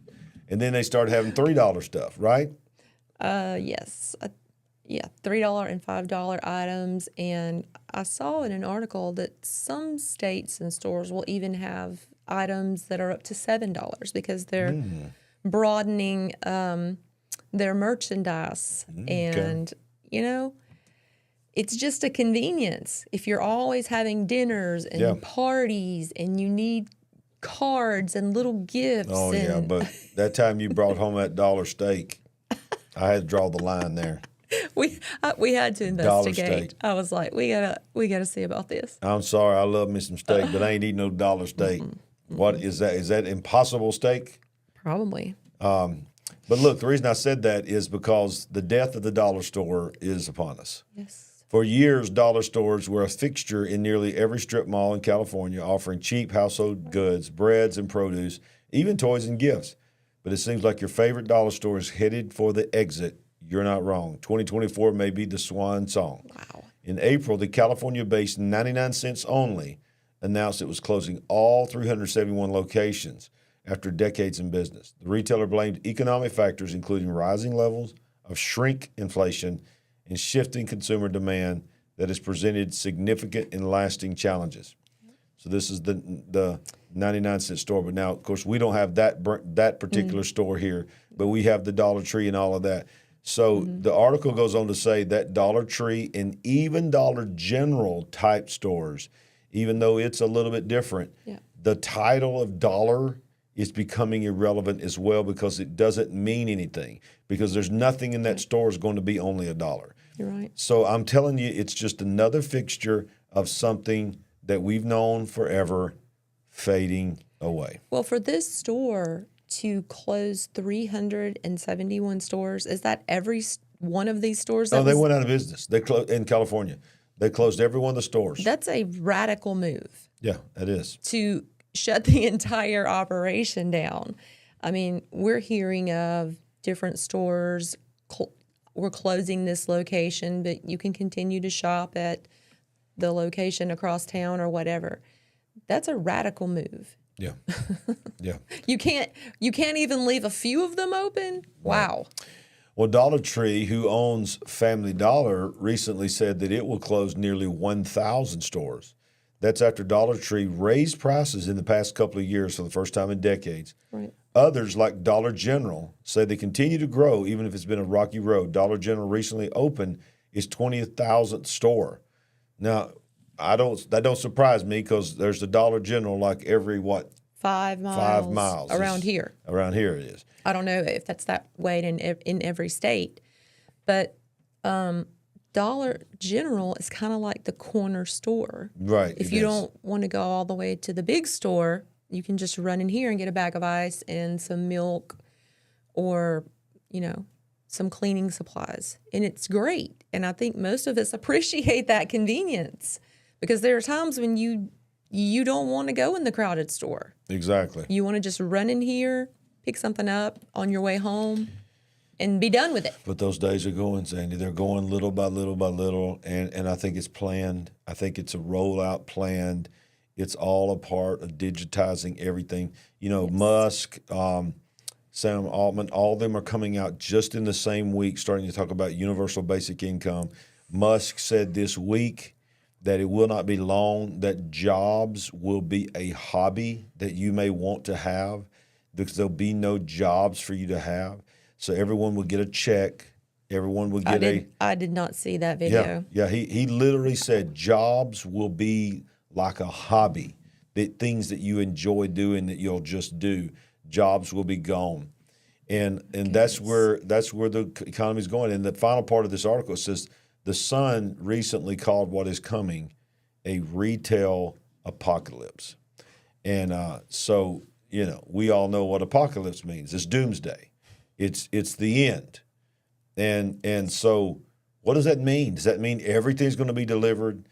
And then they started having $3 stuff, right? Yes. $3 and $5 items. And I saw in an article that some states and stores will even have items that are up to $7 because they're broadening their merchandise. And, it's just a convenience. If you're always having dinners and parties and you need cards and little gifts. Oh, yeah, but that time you brought home that $1 steak, I had to draw the line there. We had to investigate. I was like, we gotta see about this. I'm sorry, I love me some steak, but I ain't eating no $1 steak. What is that? Is that Impossible steak? Probably. But look, the reason I said that is because the death of the dollar store is upon us. Yes. For years, dollar stores were a fixture in nearly every strip mall in California, offering cheap household goods, breads and produce, even toys and gifts. But it seems like your favorite dollar store is headed for the exit. You're not wrong. 2024 may be the swan song. Wow. In April, the California-based 99 Cents Only announced it was closing all 371 locations after decades in business. The retailer blamed economic factors, including rising levels of shrink inflation and shifting consumer demand that has presented significant and lasting challenges. So this is the 99-cent store. But now, of course, we don't have that particular store here, but we have the Dollar Tree and all of that. So the article goes on to say that Dollar Tree and even Dollar General type stores, even though it's a little bit different, the title of dollar is becoming irrelevant as well because it doesn't mean anything, because there's nothing in that store is going to be only $1. You're right. So I'm telling you, it's just another fixture of something that we've known forever fading away. Well, for this store to close 371 stores, is that every one of these stores? No, they went out of business. They closed in California. They closed every one of the stores. That's a radical move. Yeah, it is. To shut the entire operation down. I mean, we're hearing of different stores, we're closing this location, but you can continue to shop at the location across town or whatever. That's a radical move. Yeah. Yeah. You can't even leave a few of them open? Wow. Well, Dollar Tree, who owns Family Dollar, recently said that it will close nearly 1,000 stores. That's after Dollar Tree raised prices in the past couple of years for the first time in decades. Right. Others, like Dollar General, say they continue to grow even if it's been a rocky road. Dollar General recently opened its 20,000th store. Now, that don't surprise me because there's the Dollar General like every, 5 miles? 5 miles. Around here. Around here it is. I don't know if that's that way in every state, but Dollar General is kind of like the corner store. Right. If you don't want to go all the way to the big store, you can just run in here and get a bag of ice and some milk or, some cleaning supplies. And it's great. And I think most of us appreciate that convenience because there are times when you don't want to go in the crowded store. Exactly. You want to just run in here, pick something up on your way home, and be done with it. But those days are going, Sandy. They're going little by little by little, and I think it's planned. I think it's a rollout planned. It's all a part of digitizing everything. Yes. Musk, Sam Altman, all of them are coming out just in the same week, starting to talk about universal basic income. Musk said this week that it will not be long that jobs will be a hobby that you may want to have because there'll be no jobs for you to have. So everyone will get a check. Everyone will get I did not see that video. Yeah. He literally said jobs will be like a hobby, that things that you enjoy doing that you'll just do. Jobs will be gone, and that's where the economy is going. And the final part of this article says the Sun recently called what is coming a retail apocalypse, and so we all know what apocalypse means. It's doomsday. It's the end, and so what does that mean? Does that mean everything's going to be delivered?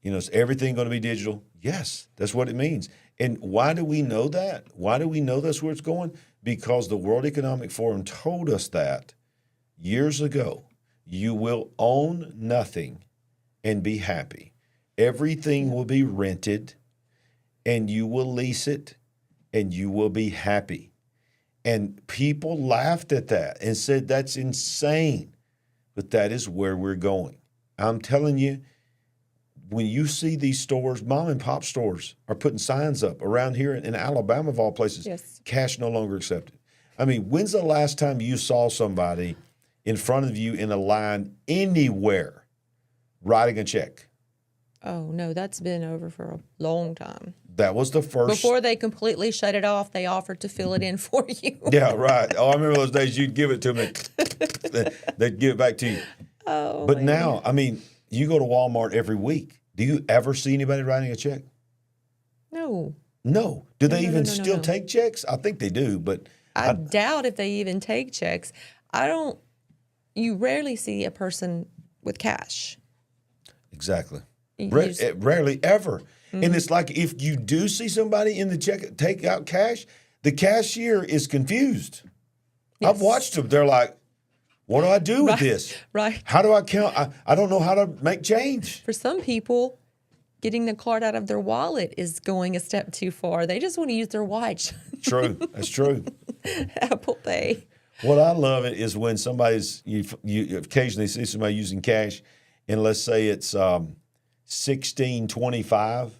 Is everything going to be digital? Yes, that's what it means. And why do we know that? Why do we know that's where it's going? Because the World Economic Forum told us that years ago. You will own nothing and be happy. Everything will be rented, and you will lease it, and you will be happy. And people laughed at that and said, that's insane. But that is where we're going. I'm telling you, when you see these stores, mom and pop stores are putting signs up around here in Alabama, of all places, yes. Cash no longer accepted. I mean, when's the last time you saw somebody in front of you in a line anywhere writing a check? Oh, no, that's been over for a long time. That was the first. Before they completely shut it off, they offered to fill it in for you. Yeah, right. Oh, I remember those days you'd give it to them. They'd give it back to you. Oh, but now, I mean, you go to Walmart every week. Do you ever see anybody writing a check? No. No. Do they even still take checks? I think they do, but I doubt if they even take checks. You rarely see a person with cash. Exactly. You Rarely ever. And it's like if you do see somebody in the check take out cash, the cashier is confused. I've watched them. They're like, what do I do with this? Right. How do I count? I don't know how to make change. For some people, getting the card out of their wallet is going a step too far. They just want to use their watch. True. That's true. Apple Pay. What I love it is when you occasionally see somebody using cash, and let's say it's $16.25,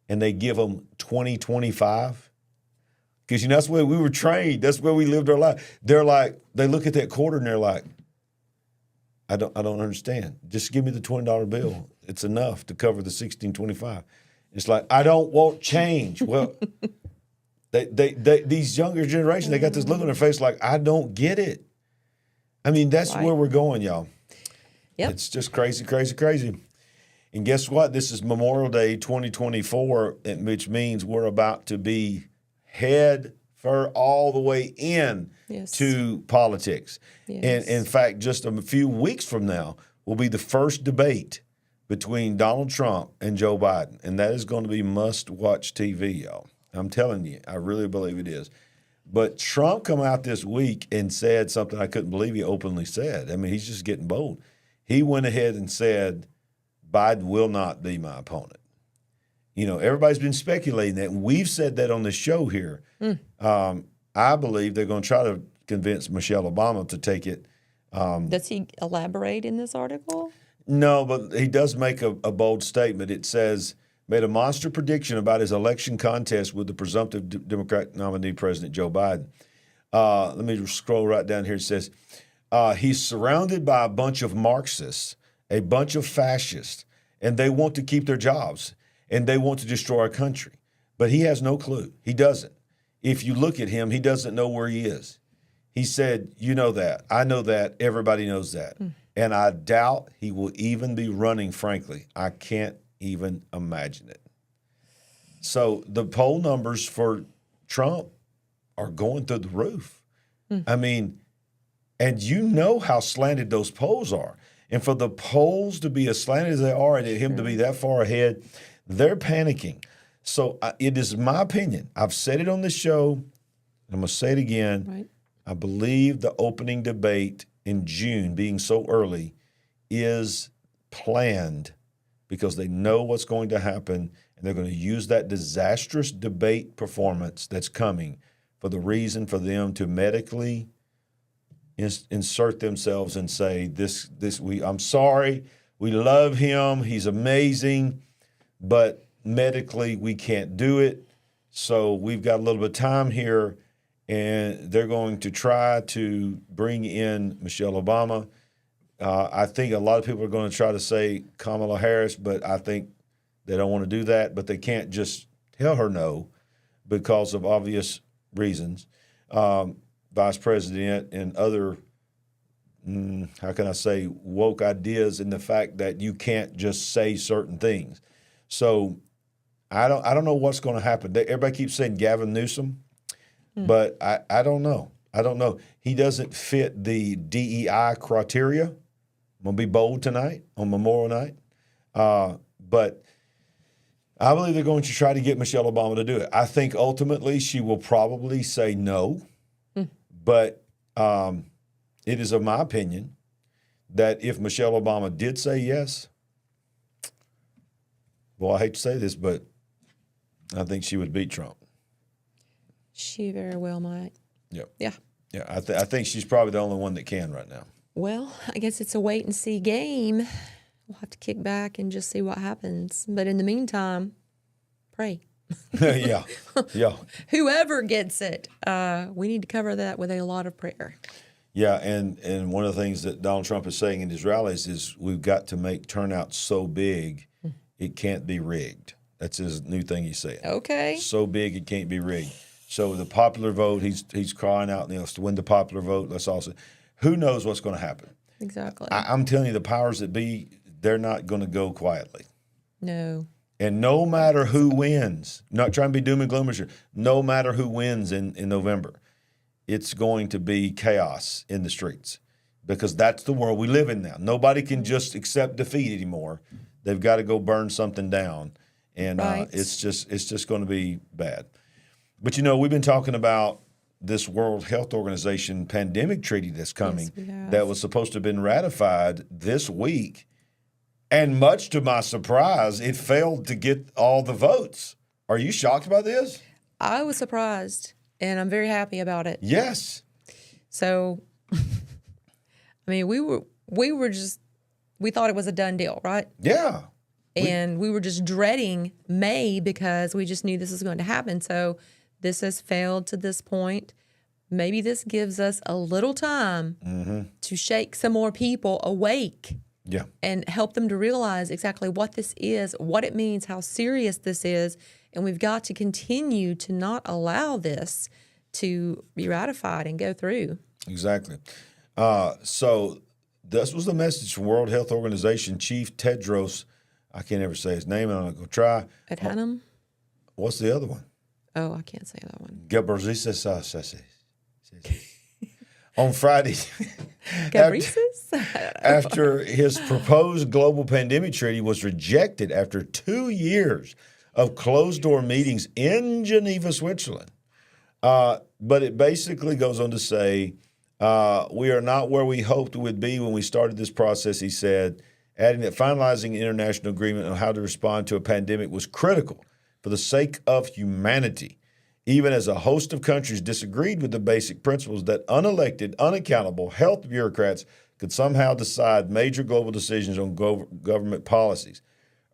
and they give them $20.25. Because that's where we were trained. That's where we lived our life. They're like, they look at that quarter and they're like, I don't understand. Just give me the $20 bill. It's enough to cover the $16.25. It's like, I don't want change. Well, these younger generations, they got this look on their face like, I don't get it. I mean, that's where we're going, y'all. Yep. It's just crazy, crazy, crazy. And guess what? This is Memorial Day 2024, which means we're about to be head all the way in to politics. Yes. And in fact, just a few weeks from now will be the first debate between Donald Trump and Joe Biden. And that is going to be must-watch TV, y'all. I'm telling you, I really believe it is. But Trump come out this week and said something I couldn't believe he openly said. I mean, he's just getting bold. He went ahead and said, Biden will not be my opponent. You know, everybody's been speculating that. And we've said that on the show here. I believe they're going to try to convince Michelle Obama to take it. Does he elaborate in this article? No, but he does make a bold statement. It says, made a monster prediction about his election contest with the presumptive Democrat nominee, President Joe Biden. Let me scroll right down here. It says, he's surrounded by a bunch of Marxists, a bunch of fascists, and they want to keep their jobs, and they want to destroy our country. But he has no clue. He doesn't. If you look at him, he doesn't know where he is. He said, you know that. I know that. Everybody knows that. And I doubt he will even be running, frankly. I can't even imagine it. So the poll numbers for Trump are going through the roof. I mean, and you know how slanted those polls are. And for the polls to be as slanted as they are and him to be that far ahead, they're panicking. So it is my opinion. I've said it on the show. I'm going to say it again. Right. I believe the opening debate in June, being so early, is planned because they know what's going to happen, and they're going to use that disastrous debate performance that's coming for the reason for them to medically insert themselves and say, I'm sorry, we love him, he's amazing, but medically we can't do it, so we've got a little bit of time here, and they're going to try to bring in Michelle Obama. I think a lot of people are going to try to say Kamala Harris, but I think they don't want to do that, but they can't just tell her no because of obvious reasons. Vice President and other, how can I say, woke ideas in the fact that you can't just say certain things. So I don't know what's going to happen. Everybody keeps saying Gavin Newsom, but I don't know. I don't know. He doesn't fit the DEI criteria. I'm going to be bold tonight on Memorial Night. But I believe they're going to try to get Michelle Obama to do it. I think ultimately she will probably say no. But it is of my opinion that if Michelle Obama did say yes, well, I hate to say this, but I think she would beat Trump. She very well might. Yep. Yeah. Yeah, I think she's probably the only one that can right now. Well, I guess it's a wait-and-see game. We'll have to kick back and just see what happens. But in the meantime, pray. Yeah. Whoever gets it, we need to cover that with a lot of prayer. Yeah, and one of the things that Donald Trump is saying in his rallies is we've got to make turnout so big it can't be rigged. That's his new thing he's saying. Okay. So big it can't be rigged. So the popular vote, he's crying out, to win the popular vote. Let's also, who knows what's going to happen? Exactly. I'm telling you, the powers that be, they're not going to go quietly. No. And no matter who wins, not trying to be doom and gloom, no matter who wins in November, it's going to be chaos in the streets because that's the world we live in now. Nobody can just accept defeat anymore. they've got to go burn something down, and Right. it's just going to be bad. But we've been talking about this World Health Organization pandemic treaty that's coming we have. that was supposed to have been ratified this week, and much to my surprise, it failed to get all the votes. Are you shocked by this? I was surprised, and I'm very happy about it. Yes. So, I mean, we thought it was a done deal, right? Yeah. And we were just dreading May because we just knew this was going to happen. So this has failed to this point. Maybe this gives us a little time to shake some more people awake. Yeah. And help them to realize exactly what this is, what it means, how serious this is. And we've got to continue to not allow this to be ratified and go through. Exactly. So this was the message from World Health Organization Chief Tedros. I can't ever say his name. I'm going to go try. Adhanom? What's the other one? Oh, I can't say that one. Ghebreyesus. On Friday, Gabrisus? after his proposed global pandemic treaty was rejected after 2 years of closed-door meetings in Geneva, Switzerland. But it basically goes on to say, we are not where we hoped we would be when we started this process, he said, adding that finalizing an international agreement on how to respond to a pandemic was critical for the sake of humanity, even as a host of countries disagreed with the basic principles that unelected, unaccountable health bureaucrats could somehow decide major global decisions on government policies.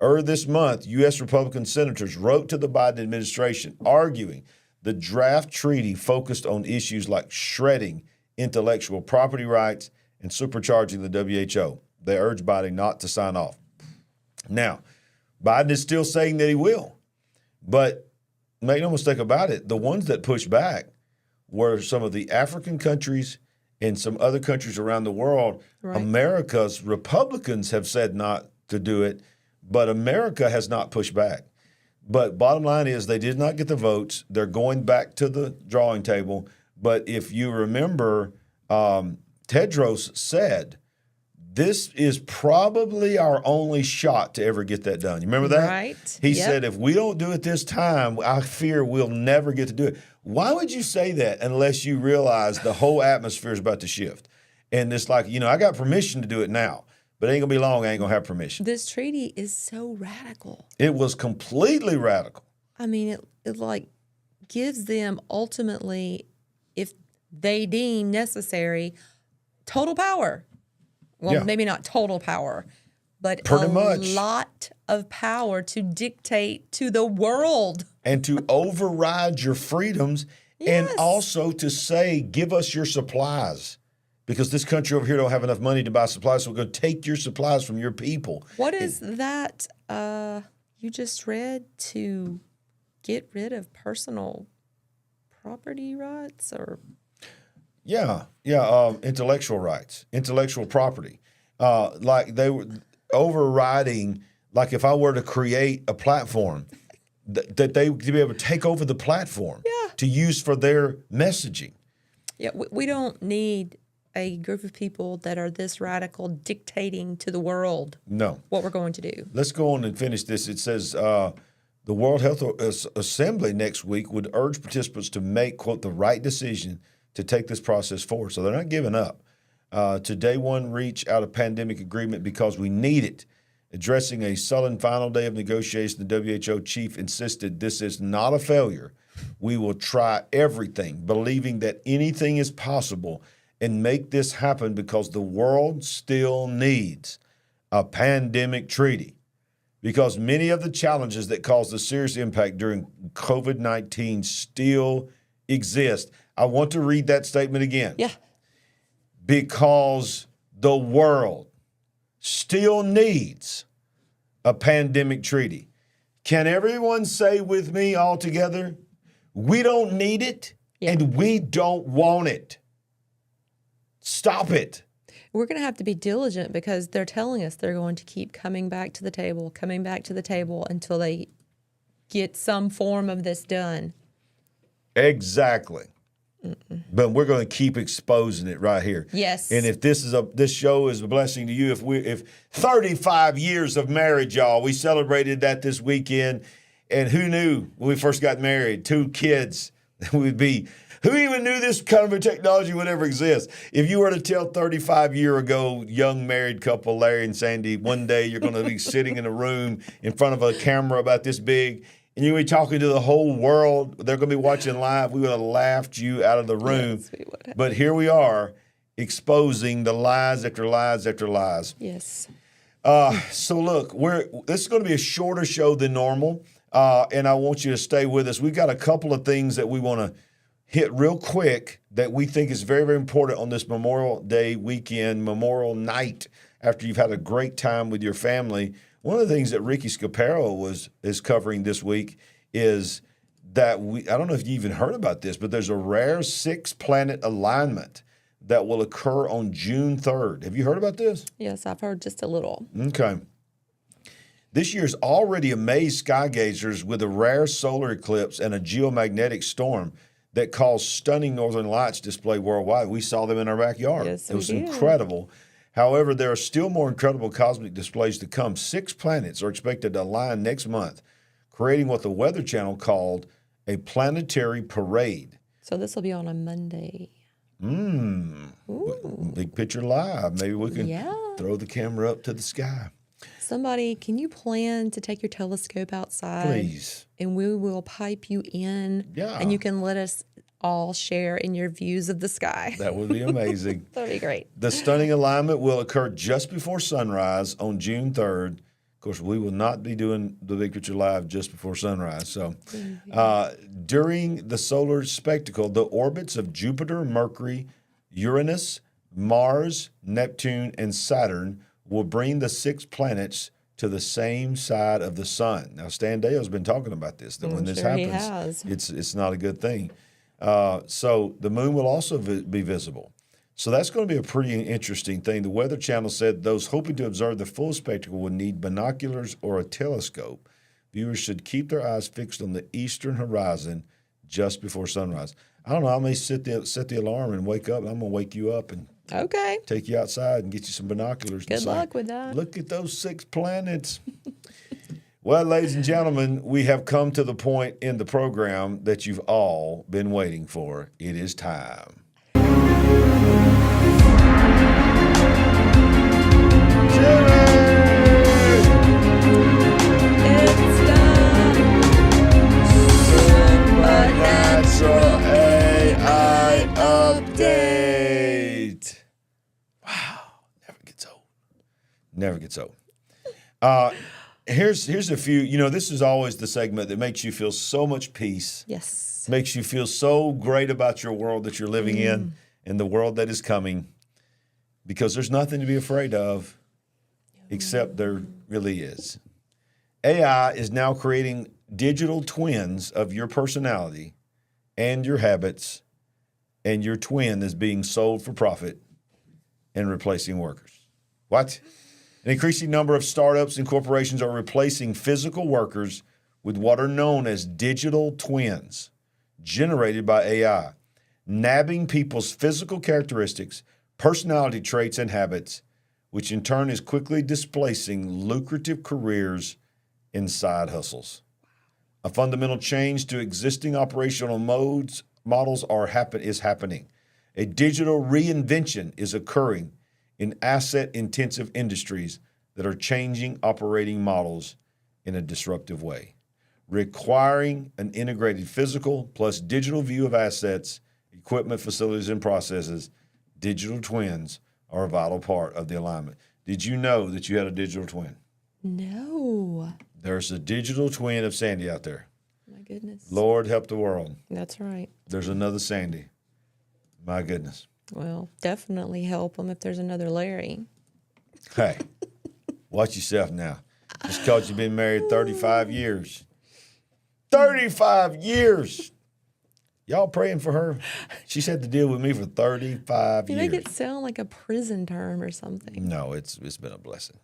Earlier this month, U.S. Republican senators wrote to the Biden administration arguing the draft treaty focused on issues like shredding intellectual property rights and supercharging the WHO. They urged Biden not to sign off. Now, Biden is still saying that he will, but make no mistake about it, the ones that pushed back were some of the African countries and some other countries around the world. Right. America's Republicans have said not to do it, but America has not pushed back. But bottom line is they did not get the votes. They're going back to the drawing table. But if you remember, Tedros said, this is probably our only shot to ever get that done. You remember that? Right. He said, if we don't do it this time, I fear we'll never get to do it. Why would you say that unless you realize the whole atmosphere is about to shift? And it's like, I got permission to do it now, but it ain't going to be long. I ain't going to have permission. This treaty is so radical. It was completely radical. I mean, it like gives them ultimately, if they deem necessary, total power. Well, Yeah. maybe not total power, but Pretty a much. lot of power to dictate to the world. And to override your freedoms and Yes. also to say, give us your supplies. Because this country over here don't have enough money to buy supplies, so we're going to take your supplies from your people. What is that you just read, to get rid of personal property rights or... Yeah, intellectual rights, intellectual property. Like they were overriding, like if I were to create a platform, that they would be able to take over the platform to use for their messaging. Yeah, we don't need a group of people that are this radical dictating to the world No. what we're going to do. Let's go on and finish this. It says the World Health Assembly next week would urge participants to make, quote, the right decision to take this process forward. So they're not giving up. To day one, reach out a pandemic agreement because we need it. Addressing a sullen final day of negotiation, the WHO chief insisted this is not a failure. We will try everything, believing that anything is possible, and make this happen because the world still needs a pandemic treaty. Because many of the challenges that caused a serious impact during COVID-19 still exist. I want to read that statement again. Yeah. Because the world still needs a pandemic treaty. Can everyone say with me all together, we don't need it and we don't want it. Stop it. We're going to have to be diligent because they're telling us they're going to keep coming back to the table until they get some form of this done. Exactly. But we're going to keep exposing it right here. Yes. And if this show is a blessing to you, if 35 years of marriage, y'all, we celebrated that this weekend. And who knew when we first got married, 2 kids, we'd be, who even knew this kind of a technology would ever exist? If you were to tell 35 year ago, young married couple, Larry and Sandy, one day you're going to be sitting in a room in front of a camera about this big, and you're going to be talking to the whole world, they're going to be watching live, we would have laughed you out of the room. Yes, we would have. But here we are, exposing the lies after lies after lies. Yes. So look, this is going to be a shorter show than normal, and I want you to stay with us. We've got a couple of things that we want to hit real quick that we think is very, very important on this Memorial Day weekend, Memorial night, after you've had a great time with your family. One of the things that Ricky Scaparo is covering this week is that I don't know if you even heard about this, but there's a rare 6-planet alignment that will occur on June 3rd. Have you heard about this? Yes, I've heard just a little. Okay. This year's already amazed sky gazers with a rare solar eclipse and a geomagnetic storm that caused stunning northern lights display worldwide. We saw them in our backyard. Yes, it was we did. incredible. However, there are still more incredible cosmic displays to come. 6 planets are expected to align next month, creating what the Weather Channel called a planetary parade. So this will be on a Monday. Big picture live. Maybe we can throw the camera up to the sky. Somebody, can you plan to take your telescope outside? Please. And we will pipe you in. Yeah. And you can let us all share in your views of the sky. That would be amazing. That'd be great. The stunning alignment will occur just before sunrise on June 3rd. Of course, we will not be doing the Big Picture Live just before sunrise. So during the solar spectacle, the orbits of Jupiter, Mercury, Uranus, Mars, Neptune, and Saturn will bring the 6 planets to the same side of the sun. Now, Stan Dale's been talking about this, that when this sure he happens, has. it's not a good thing. So the moon will also be visible. So that's going to be a pretty interesting thing. The Weather Channel said those hoping to observe the full spectacle would need binoculars or a telescope. Viewers should keep their eyes fixed on the eastern horizon just before sunrise. I don't know, I may set the alarm and wake up. I'm going to wake you up and Okay. take you outside and get you some binoculars. Good and say, luck with that. Look at those 6 planets. Well, ladies and gentlemen, we have come to the point in the program that you've all been waiting for. It is time. It's Supernatural AI update. Wow, never gets old. Never gets old. Here's a few. You know, this is always the segment that makes you feel so much peace. Yes. Makes you feel so great about your world that you're living in and the world that is coming, because there's nothing to be afraid of, except there really is. AI is now creating digital twins of your personality and your habits, and your twin is being sold for profit and replacing workers. What? An increasing number of startups and corporations are replacing physical workers with what are known as digital twins generated by AI, nabbing people's physical characteristics, personality traits, and habits, which in turn is quickly displacing lucrative careers and side hustles. A fundamental change to existing operational models is happening. A digital reinvention is occurring in asset-intensive industries that are changing operating models in a disruptive way, requiring an integrated physical plus digital view of assets, equipment, facilities, and processes. Digital twins are a vital part of the alignment. Did you know that you had a digital twin? No. There's a digital twin of Sandy out there. My goodness. Lord help the world. That's right. There's another Sandy. My goodness. Well, definitely help them if there's another Larry. Hey, watch yourself now. Just because you've been married 35 years. 35 years. Y'all praying for her? She's had to deal with me for 35 You years. make it sound like a prison term or something. No, it's been a blessing.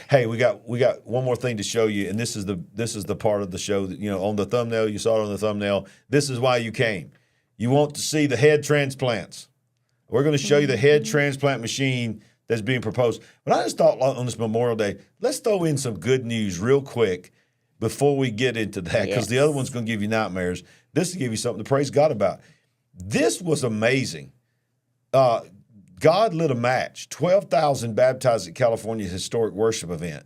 Hey, we got one more thing to show you, and this is the part of the show that, you know, on the thumbnail, you saw it on the thumbnail. This is why you came. You want to see the head transplants. We're going to show you the head transplant machine that's being proposed. But I just thought on this Memorial Day, let's throw in some good news real quick before we get into that, because the other one's going to give you nightmares. This will give you something to praise God about. This was amazing. God lit a match. 12,000 baptized at California's historic worship event.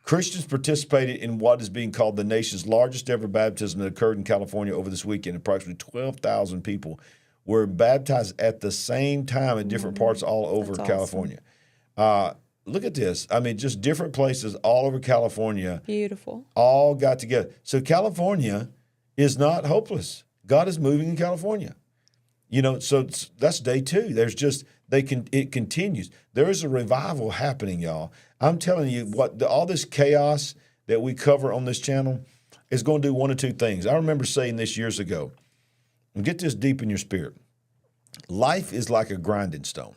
Christians participated in what is being called the nation's largest ever baptism that occurred in California over this weekend. Approximately 12,000 people were baptized at the same time in different parts all over California. Look at this. I mean, just different places all over California. Beautiful. All got together. So California is not hopeless. God is moving in California. You know, so that's day 2. There's just it continues. There is a revival happening, y'all. I'm telling you, all this chaos that we cover on this channel is going to do one of two things. I remember saying this years ago, and get this deep in your spirit. Life is like a grinding stone.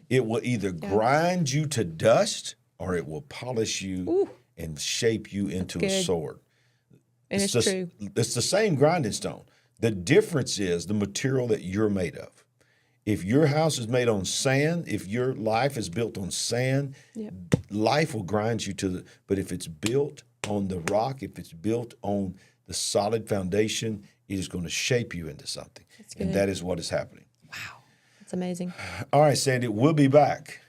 It will either grind you to dust or it will polish you and shape you into a sword. And it's true. It's the same grinding stone. The difference is the material that you're made of. If your house is made on sand, if your life is built on sand, life will grind you but if it's built on the rock, if it's built on the solid foundation, it is going to shape you into something. And that is what is happening. Wow. That's amazing. All right, Sandy, we'll be back.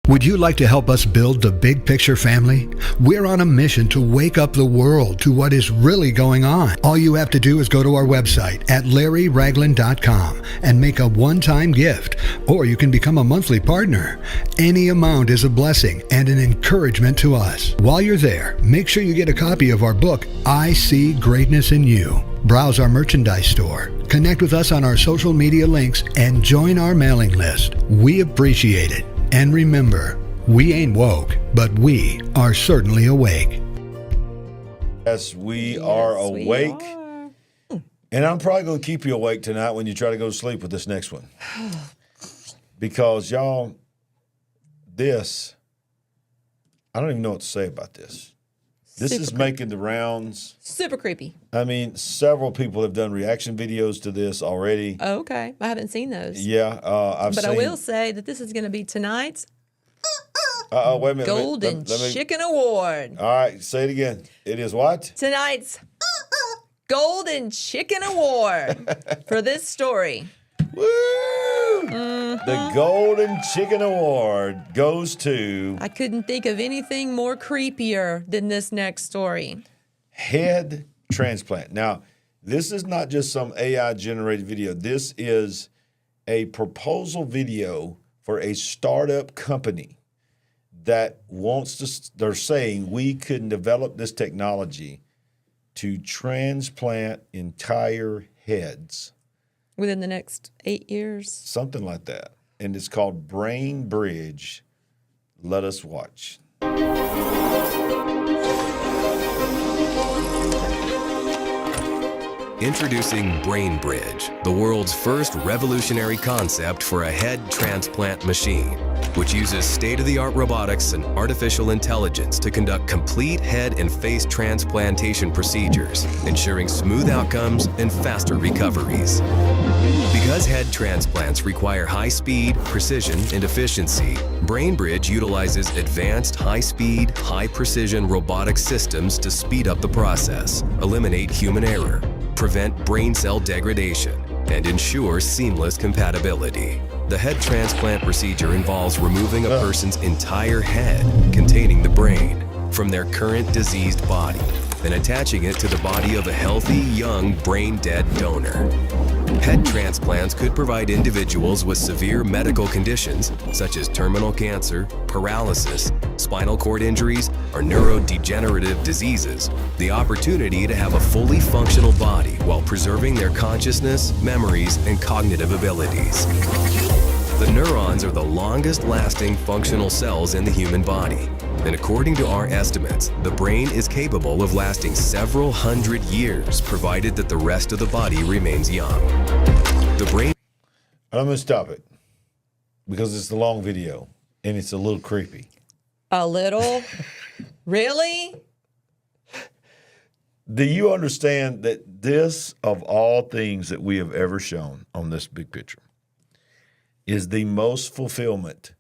Would you like to help us build the big picture family? We're on a mission to wake up the world to what is really going on. All you have to do is go to our website at LarryRagland.com and make a one-time gift, or you can become a monthly partner. Any amount is a blessing and an encouragement to us. While you're there, make sure you get a copy of our book, I See Greatness in You. Browse our merchandise store, connect with us on our social media links, and join our mailing list. We appreciate it. And remember, we ain't woke, but we are certainly awake. Yes, we are awake. And I'm probably going to keep you awake tonight when you try to go to sleep with this next one. Because, y'all, I don't even know what to say about this. This is making the rounds. Super creepy. I mean, several people have done reaction videos to this already. Oh, okay. I haven't seen those. Yeah, But I will say that this is going to be tonight's wait a minute. Golden Chicken Award. All right, say it again. It is what? Tonight's Golden Chicken Award for this story. Woo! The Golden Chicken Award goes to... I couldn't think of anything more creepier than this next story. Head transplant. Now, this is not just some AI-generated video. This is a proposal video for a startup company that they're saying we could develop this technology to transplant entire heads. Within the next 8 years? Something like that. And it's called Brainbridge. Let us watch. Introducing Brainbridge, the world's first revolutionary concept for a head transplant machine, which uses state-of-the-art robotics and artificial intelligence to conduct complete head and face transplantation procedures, ensuring smooth outcomes and faster recoveries. Because head transplants require high speed, precision, and efficiency, Brainbridge utilizes advanced high-speed, high-precision robotic systems to speed up the process, eliminate human error, prevent brain cell degradation, and ensure seamless compatibility. The head transplant procedure involves removing a person's entire head containing the brain from their current diseased body and attaching it to the body of a healthy, young, brain-dead donor. Head transplants could provide individuals with severe medical conditions such as terminal cancer, paralysis, spinal cord injuries, or neurodegenerative diseases the opportunity to have a fully functional body while preserving their consciousness, memories, and cognitive abilities. The neurons are the longest-lasting functional cells in the human body. And according to our estimates, the brain is capable of lasting several hundred years, provided that the rest of the body remains young. The brain... I'm going to stop it because it's a long video and it's a little creepy. A little? Really? Do you understand that this, of all things that we have ever shown on this big picture, is the most fulfillment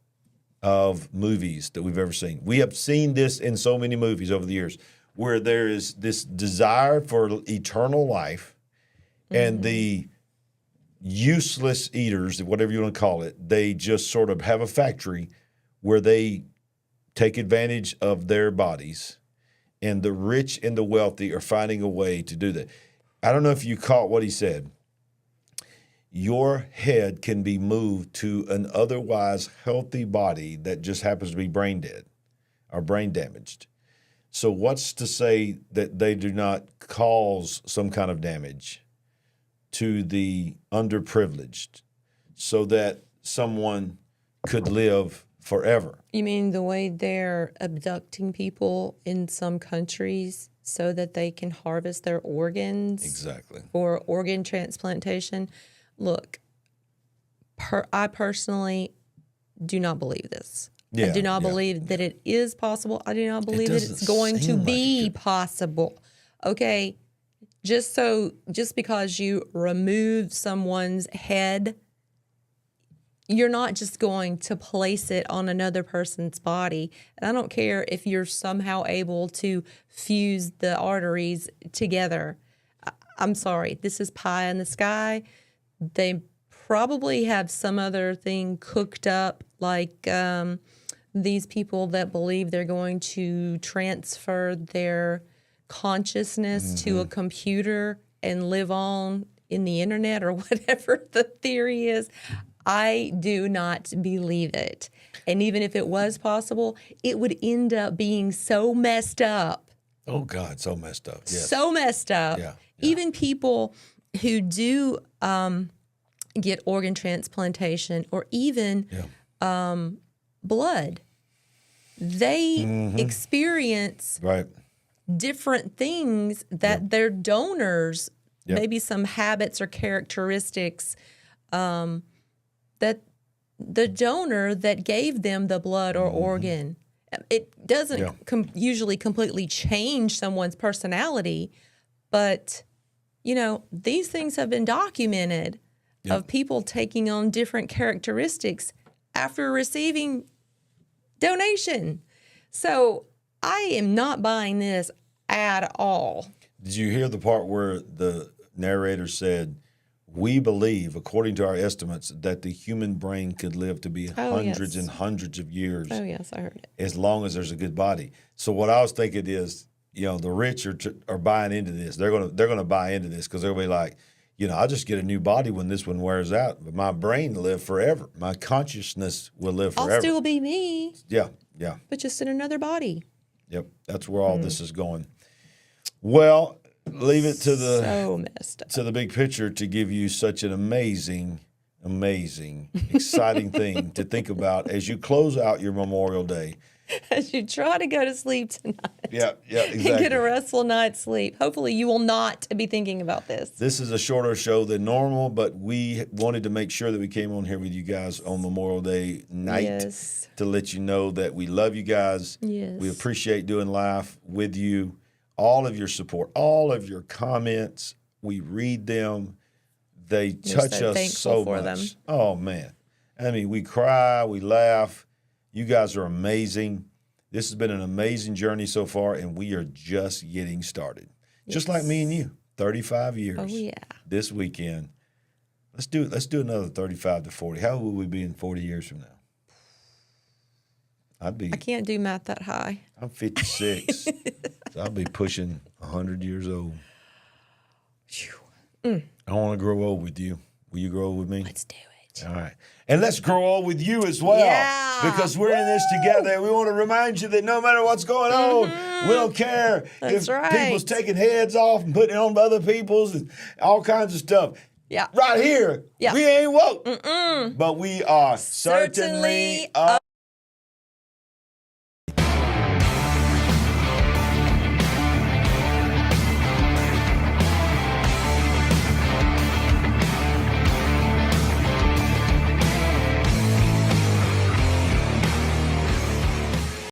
of movies that we've ever seen? We have seen this in so many movies over the years where there is this desire for eternal life and the useless eaters, whatever you want to call it, they just sort of have a factory where they take advantage of their bodies, and the rich and the wealthy are finding a way to do that. I don't know if you caught what he said. Your head can be moved to an otherwise healthy body that just happens to be brain dead or brain damaged. So what's to say that they do not cause some kind of damage to the underprivileged so that someone could live forever? You mean the way they're abducting people in some countries so that they can harvest their organs? Exactly. For organ transplantation? Look, I personally do not believe this. I do not believe that it is possible. I do not believe that it's going to be possible. Okay, just because you remove someone's head, you're not just going to place it on another person's body. And I don't care if you're somehow able to fuse the arteries together. I'm sorry, this is pie in the sky. They probably have some other thing cooked up, like these people that believe they're going to transfer their consciousness to a computer and live on in the internet or whatever the theory is. I do not believe it. And even if it was possible, it would end up being so messed up. Oh, God, so messed up. Yes. So messed up. Yeah. Even people who do get organ transplantation or even blood, they experience different things that their donors, maybe some habits or characteristics that the donor that gave them the blood or organ, it doesn't usually completely change someone's personality, but, you know, these things have been documented of people taking on different characteristics after receiving donation. So I am not buying this at all. Did you hear the part where the narrator said, we believe, according to our estimates, that the human brain could live to be hundreds and hundreds of years. Oh, yes, I heard it. As long as there's a good body. So what I was thinking is, you know, the rich are buying into this. They're gonna buy into this because they'll be like, you know, I'll just get a new body when this one wears out, but my brain will live forever. My consciousness will live forever. I'll still be me. Yeah. But just in another body. Yep, that's where all this is going. Well, leave it to the so messed up. To the big picture to give you such an amazing, exciting thing to think about as you close out your Memorial Day. As you try to go to sleep tonight. Yeah, exactly. And get a restful night's sleep. Hopefully you will not be thinking about this. This is a shorter show than normal, but we wanted to make sure that we came on here with you guys on Memorial Day night to let you know that we love you guys. Yes. We appreciate doing live with you. All of your support, all of your comments, we read them. They touch us so much. Them. Oh, man. I mean, we cry, we laugh. You guys are amazing. This has been an amazing journey so far, and we are just getting started. Yes. Just like me and you, 35 years. Oh, yeah. This weekend. Let's do another 35 to 40. How will we be in 40 years from now? I can't do math that high. I'm 56. So I'll be pushing 100 years old. I want to grow old with you. Will you grow old with me? Let's do it. All right. And let's grow old with you as well. Yeah. Because we're in this together. And we want to remind you that no matter what's going on, we don't care if people's taking heads off and putting it on other people's and all kinds of stuff. Yeah. Right here, we ain't woke. Mm-mm. But we are certainly